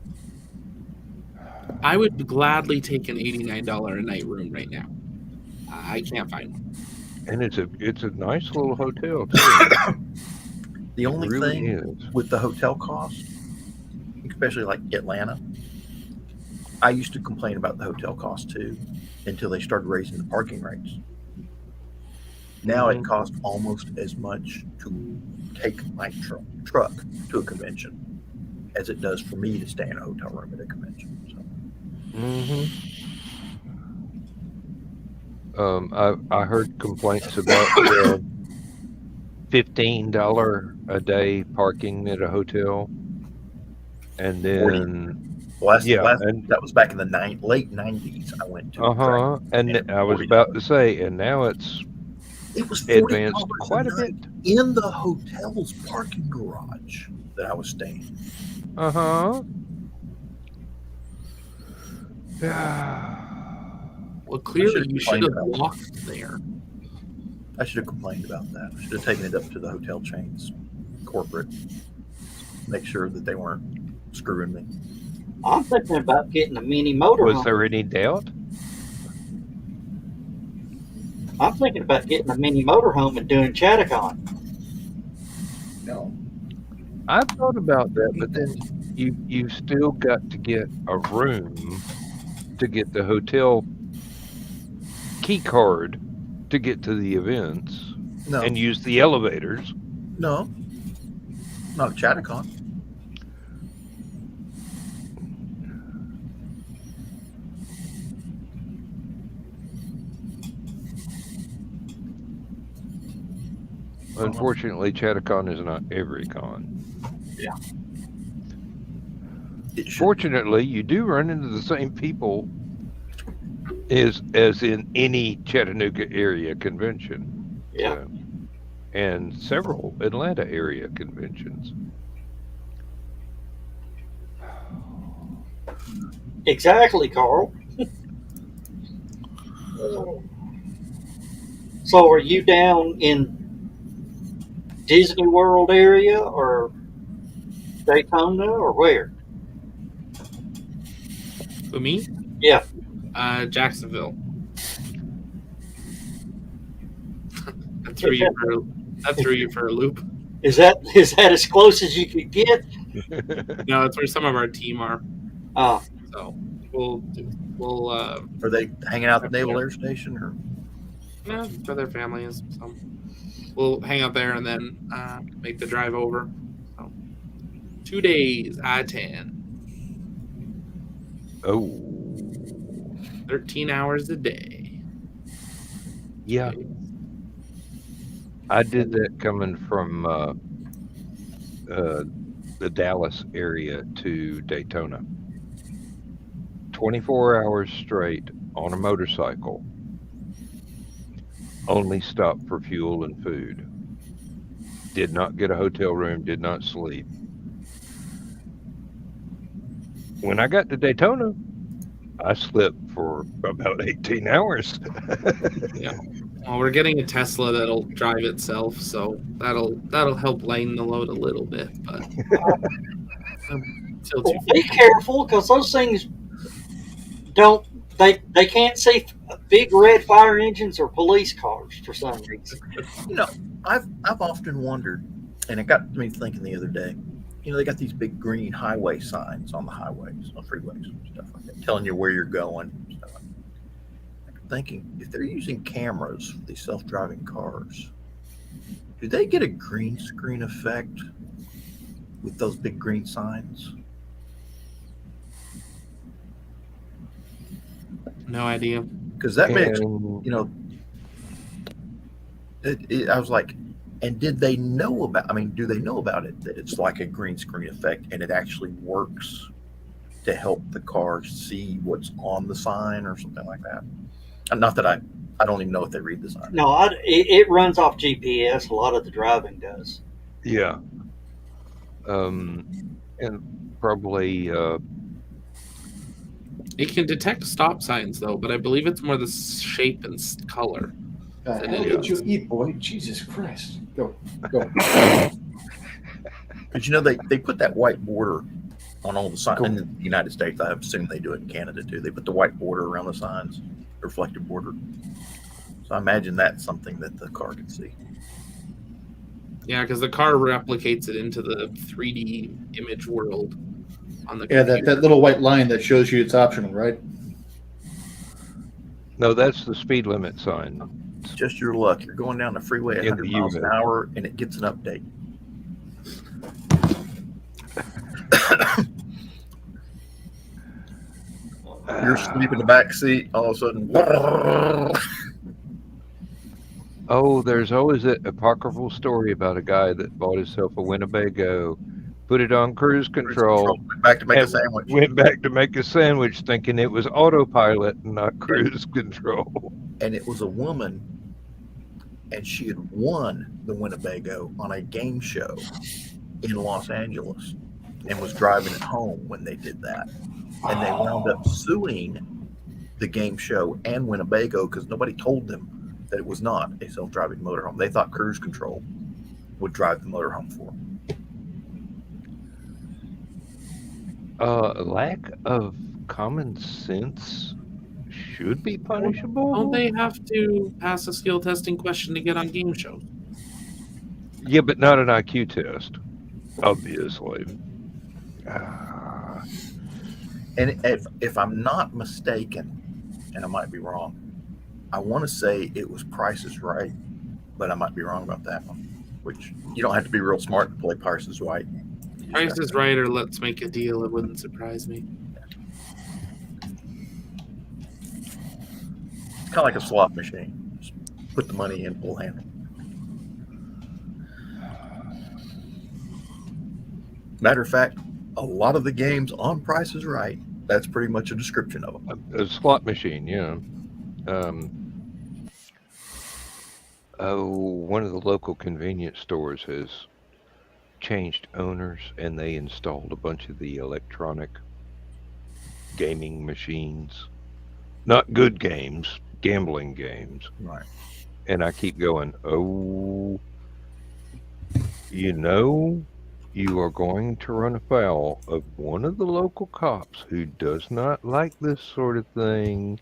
I would gladly take an $89 a night room right now. I can't find one. And it's a nice little hotel too. The only It really thing is. with the hotel cost, especially like Atlanta, I used to complain about the hotel cost too until they started raising the parking rates. Now it costs almost as much to take my truck to a convention as it does for me to stay in a hotel room at a convention. So. I heard complaints about $15 a day parking at a hotel, and then That was back in the late 90s. I went to and I was about to say, and now it was advanced $40 quite a bit in the hotel's parking garage that I was staying. Well, clearly you should have walked there. I should have complained about that. I should have taken it up to the hotel chains, corporate, make sure that they weren't screwing me. I'm thinking about getting a mini motorhome. Was there any doubt? I'm thinking about getting a mini motorhome and doing Chattacon. No. I thought about that, but then you still got to get a room to get the hotel key card to get to the events and use the elevators. No. Not Chattacon. Unfortunately, Chattacon is not every con. Yeah. Fortunately, you do run into the same people as in any Chattanooga area convention. Yeah. And several Atlanta area conventions. Exactly, Carl. So are you down in Disney World area or Daytona or where? For me? Yeah. Jacksonville. I threw you for a loop. Is that as close as you could get? No, it's where some of our team are. Oh. So we'll Are they hanging out at the Naval Air Station or? No, where their family is. So we'll hang out there and then make the drive over. So 2 days, I-10. Oh. 13 hours a day. Yeah. I did that coming from the Dallas area to Daytona. 24 hours straight on a motorcycle. Only stop for fuel and food. Did not get a hotel room, did not sleep. When I got to Daytona, I slept for about 18 hours. Yeah. Well, we're getting a Tesla that'll drive itself, so that'll help lighten the load a little bit, but still too Well, be careful, because those things don't. They can't see big red fire engines or police cars for some reason. You know, I've often wondered, and it got me thinking the other day. You know, they got these big green highway signs on the highways, on freeways, stuff like that, telling you where you're going. Stuff like that. I'm thinking, if they're using cameras for these self-driving cars, do they get a green screen effect with those big green signs? No idea. Because that makes, And you know, I was like, and did they know about, I mean, do they know about it, that it's like a green screen effect and it actually works to help the car see what's on the sign or something like that? And not that I don't even know if they read the sign. No, it runs off GPS. A lot of the driving does. yeah. And probably It can detect stop signs though, but I believe it's more the shape and color. How did you eat, boy? Jesus Christ. Go. Because, you know, they put that white border on all the signs. Cool. In the United States, I assume they do it in Canada too. They put the white border around the signs, the reflective border. So I imagine that's something that the car can see. Yeah, because the car replicates it into the 3D image world on the Yeah, computer. that little white line that shows you it's optional, right? no, that's the speed limit sign. Just your luck. You're going down the freeway at In 100 the miles an US. hour and it gets an update. You're asleep in the back seat, all of a sudden. Oh, there's always that apocryphal story about a guy that bought himself a Winnebago, put it on cruise control, Went back to make a and sandwich. went back to make a sandwich thinking it was autopilot and not cruise control. And it was a woman, and she had won the Winnebago on a game show in Los Angeles and was driving it home when they did that. And they wound up suing the game show and Winnebago because nobody told them that it was not a self-driving motorhome. They thought cruise control would drive the motorhome for them. Lack of common sense should be punishable. Don't they have to pass a skill testing question to get on game shows? Yeah, but not an IQ test, obviously. And if I'm not mistaken, and I might be wrong, I want to say it was Price is Right, but I might be wrong about that one. Which you don't have to be real smart to play Price is Right. Price is Right or Let's Make a Deal. It wouldn't surprise me. It's kind of like a slot machine. Just put the money in, pull handle. Matter of fact, a lot of the games on Price is Right, that's pretty much a description of them. A slot machine, yeah. One of the local convenience stores has changed owners, and they installed a bunch of the electronic gaming machines. Not good games, gambling games. Right. And I keep going, oh, you know, you are going to run afoul of one of the local cops who does not like this sort of thing,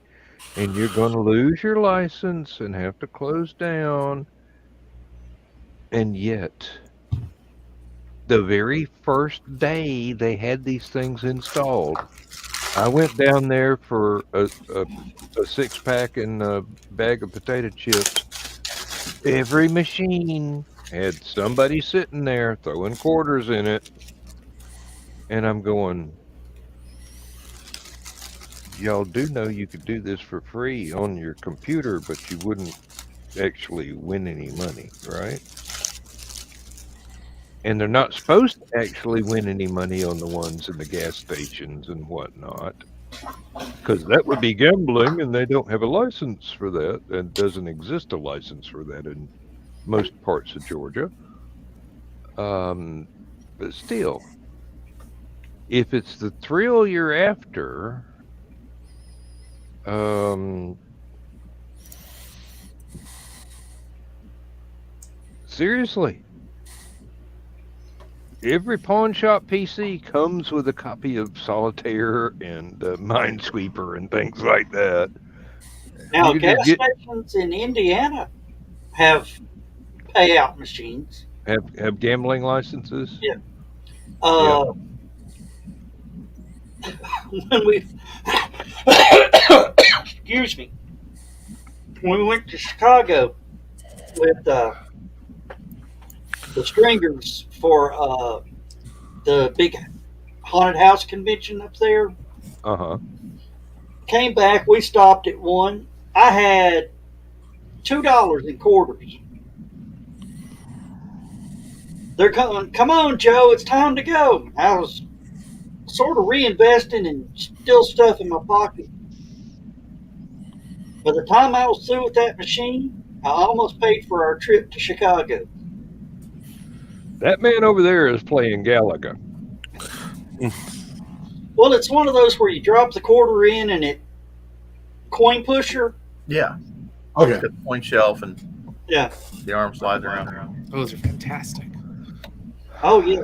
and you're going to lose your license and have to close down. And yet, the very first day they had these things installed, I went down there for a 6-pack and a bag of potato chips. Every machine had somebody sitting there throwing quarters in it. And I'm going, y'all do know you could do this for free on your computer, but you wouldn't actually win any money, right? And they're not supposed to actually win any money on the ones in the gas stations and whatnot, because that would be gambling, and they don't have a license for that, and doesn't exist a license for that in most parts of Georgia. But still, if it's the thrill you're after, seriously, every pawn shop PC comes with a copy of Solitaire and Minesweeper and things like that. Now, You gas could get- stations in Indiana have payout machines. Have gambling licenses? Yeah. When we excuse me, when we went to Chicago with the Stringers for the big haunted house convention up there, came back. We stopped at one. I had $2 in quarters. They're coming. Come on, Joe. It's time to go. I was sort of reinvesting and still stuff in my pocket. By the time I was through with that machine, I almost paid for our trip to Chicago. That man over there is playing Galaga. Well, it's one of those where you drop the quarter in and it coin pusher. Yeah. Okay. The point shelf and Yeah. the arm slides around. Those are fantastic. Oh yeah.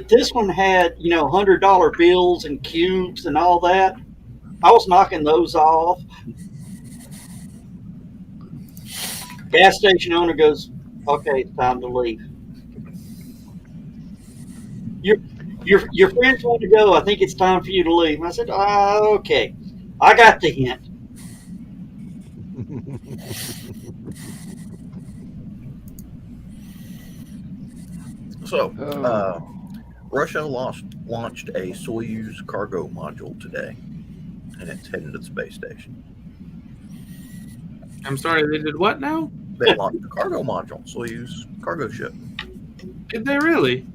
This one had $100 bills and cubes and all that. I was knocking those off. Gas station owner goes, "Okay, it's time to leave. Your friends want to go. I think it's time for you to leave." I said, "Okay, I got the hint." So, Russia launched a Soyuz cargo module today, and it's heading to the space station. I'm sorry, they did what now? They launched a cargo module, Soyuz cargo ship. Did they really?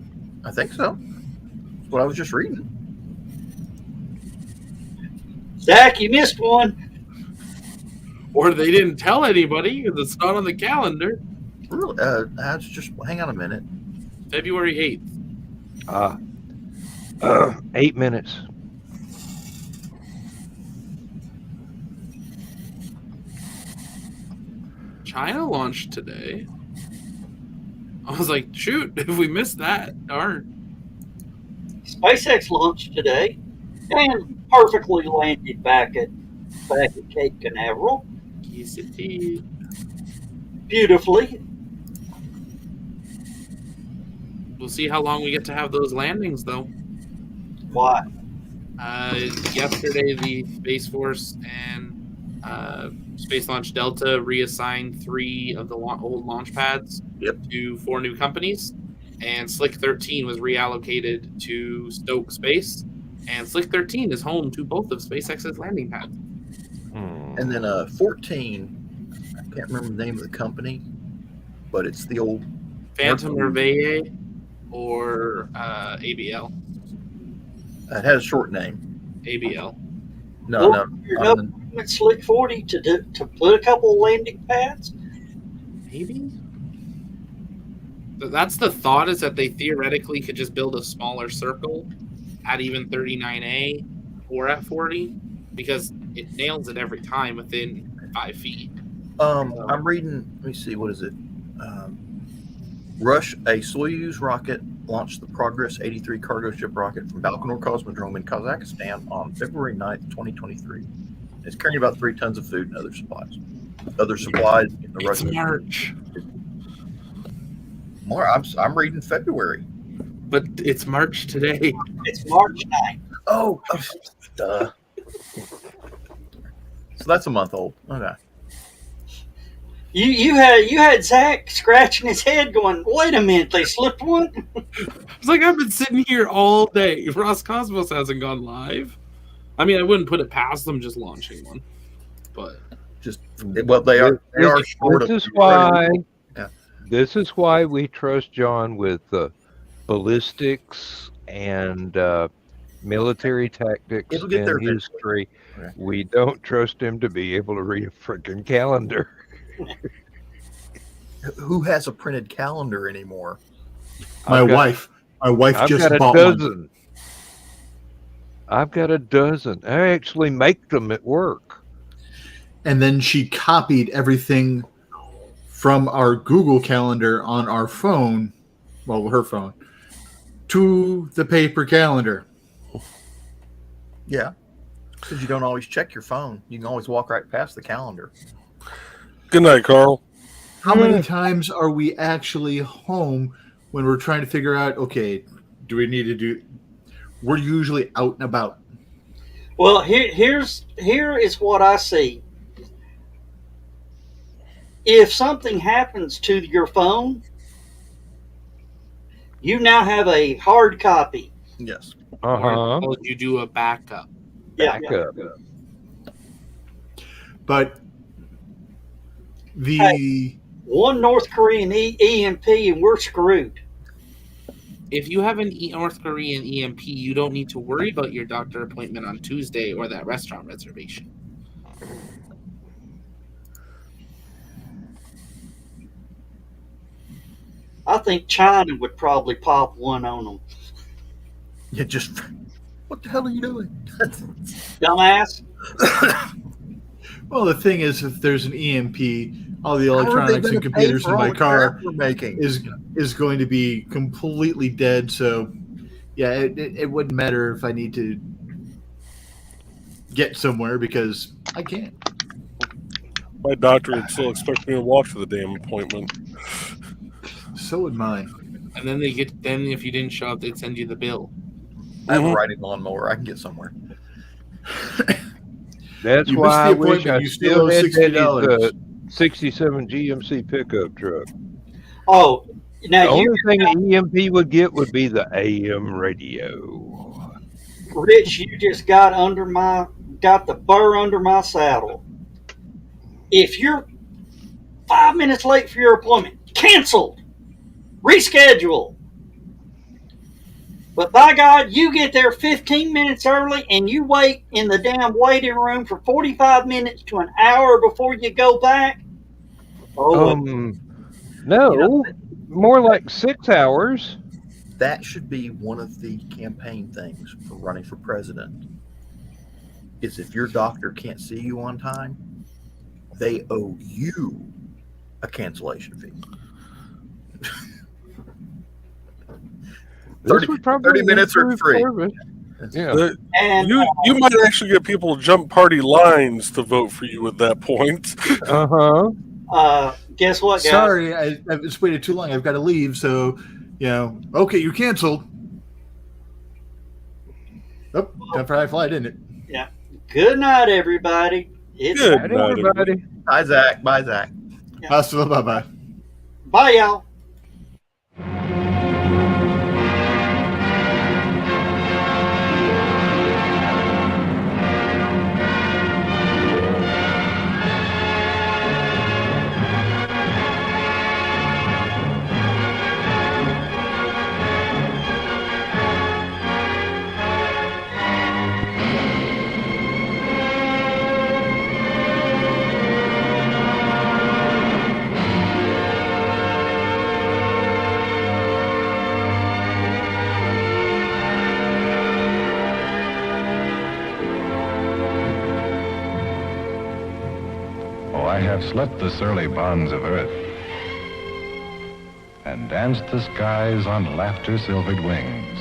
I think so. That's what I was just reading. Zach, you missed one. Or they didn't tell anybody because it's not on the calendar. Really? That's just hang on a minute. February 8th. 8 minutes. China launched today. I was like, shoot, if we missed that, darn. SpaceX launched today and perfectly landed back at Cape Canaveral Yes, it did. beautifully. We'll see how long we get to have those landings, though. Why? Yesterday, the Space Force and Space Launch Delta reassigned 3 of the old launch pads to 4 new companies, and Slick 13 was reallocated to Stoke Space, and Slick 13 is home to both of SpaceX's landing pads. And then 14, I can't remember the name of the company, but it's the old Phantom Reveille or ABL. It has a short name. ABL. No. Slick 40 to put a couple landing pads. Maybe. That's the thought, is that they theoretically could just build a smaller circle at even 39A or at 40, because it nails it every time within 5 feet. I'm reading. Let me see. What is it? A Soyuz rocket launched the Progress 83 cargo ship rocket from Baikonur Cosmodrome in Kazakhstan on February 9th, 2023. It's carrying about 3 tons of food and other supplies. Other supplies in the It's Russian. March. I'm reading February. But it's March today. It's March 9th. Oh, duh. So that's a month old. Okay. You had Zach scratching his head going, "Wait a minute, they slipped one?" It's like, I've been sitting here all day. Roscosmos hasn't gone live. I mean, I wouldn't put it past them just launching one, but They are short of. This is why we trust John with ballistics and military tactics It'll get there and history. Okay. We don't trust him to be able to read a freaking calendar. Who has a printed calendar anymore? My wife I've just got a bought dozen. one. I've got a dozen. I actually make them at work. And then she copied everything from our Google Calendar on our phone, well, her phone, to the paper calendar. Yeah. Because you don't always check your phone. You can always walk right past the calendar. Good night, Carl. How many times are we actually home when we're trying to figure out, okay, do we need to do... We're usually out and about. Well, here is what I see. If something happens to your phone, you now have a hard copy. Yes. Or you do a backup. Backup. But the... One North Korean EMP and we're screwed. If you have an North Korean EMP, you don't need to worry about your doctor appointment on Tuesday or that restaurant reservation. I think China would probably pop one on them. You just... What the hell are you doing? Dumbass. Well, the thing is, if there's an EMP, all the electronics and computers in my car is going to be completely dead. So, yeah, it wouldn't matter if I need to get somewhere because I can't. My doctor would still expect me to walk to the damn appointment. So would mine. And then then if you didn't show up, they'd send you the bill. I have a riding lawnmower. I can get somewhere. That's You why I missed the wish appointment, I you still still owe had $60. that 67 GMC pickup truck. Oh, now The only you, thing an EMP would get would be the AM radio. Rich, you just got the burr under my saddle. If you're 5 minutes late for your appointment, canceled, reschedule. But by God, you get there 15 minutes early and you wait in the damn waiting room for 45 minutes to an hour before you go back. Oh, No, more like 6 hours. That should be one of the campaign things for running for president. Is if your doctor can't see you on time, they owe you a cancellation fee. This would probably 30 minutes are improve free. service. Yeah. and You might actually get people to jump party lines to vote for you at that point. guess what, guys? Sorry, I've just waited too long. I've got to leave. So, okay, you canceled. Oh, time for high fly, didn't it? Yeah. Good night, everybody. Good Night, night, everybody. Bye, Zach. Bye, Zach. Hasta, bye-bye. Bye, y'all. I have slept the surly bonds of earth and danced the skies on laughter-silvered wings.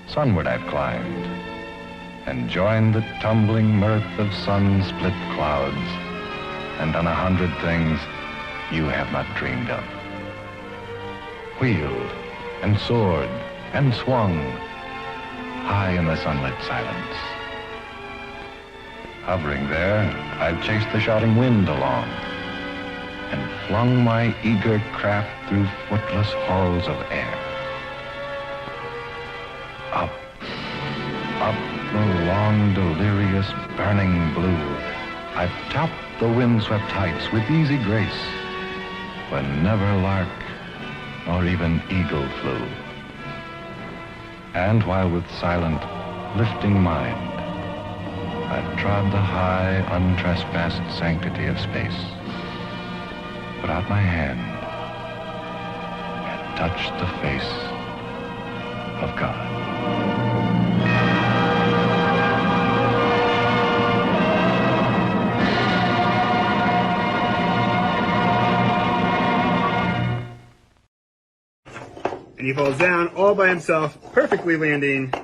Sunward I've climbed and joined the tumbling mirth of sun-split clouds and done 100 things you have not dreamed of. Wheeled and soared and swung high in the sunlit silence. Hovering there, I've chased the shouting wind along and flung my eager craft through footless halls of air. Up, up the long, delirious, burning blue, I've topped the windswept heights with easy grace, when never lark nor even eagle flew. And while with silent, lifting mind, I've trod the high, untrespassed sanctity of space, put out my hand, and touch the face of God. And he falls down all by himself, perfectly landing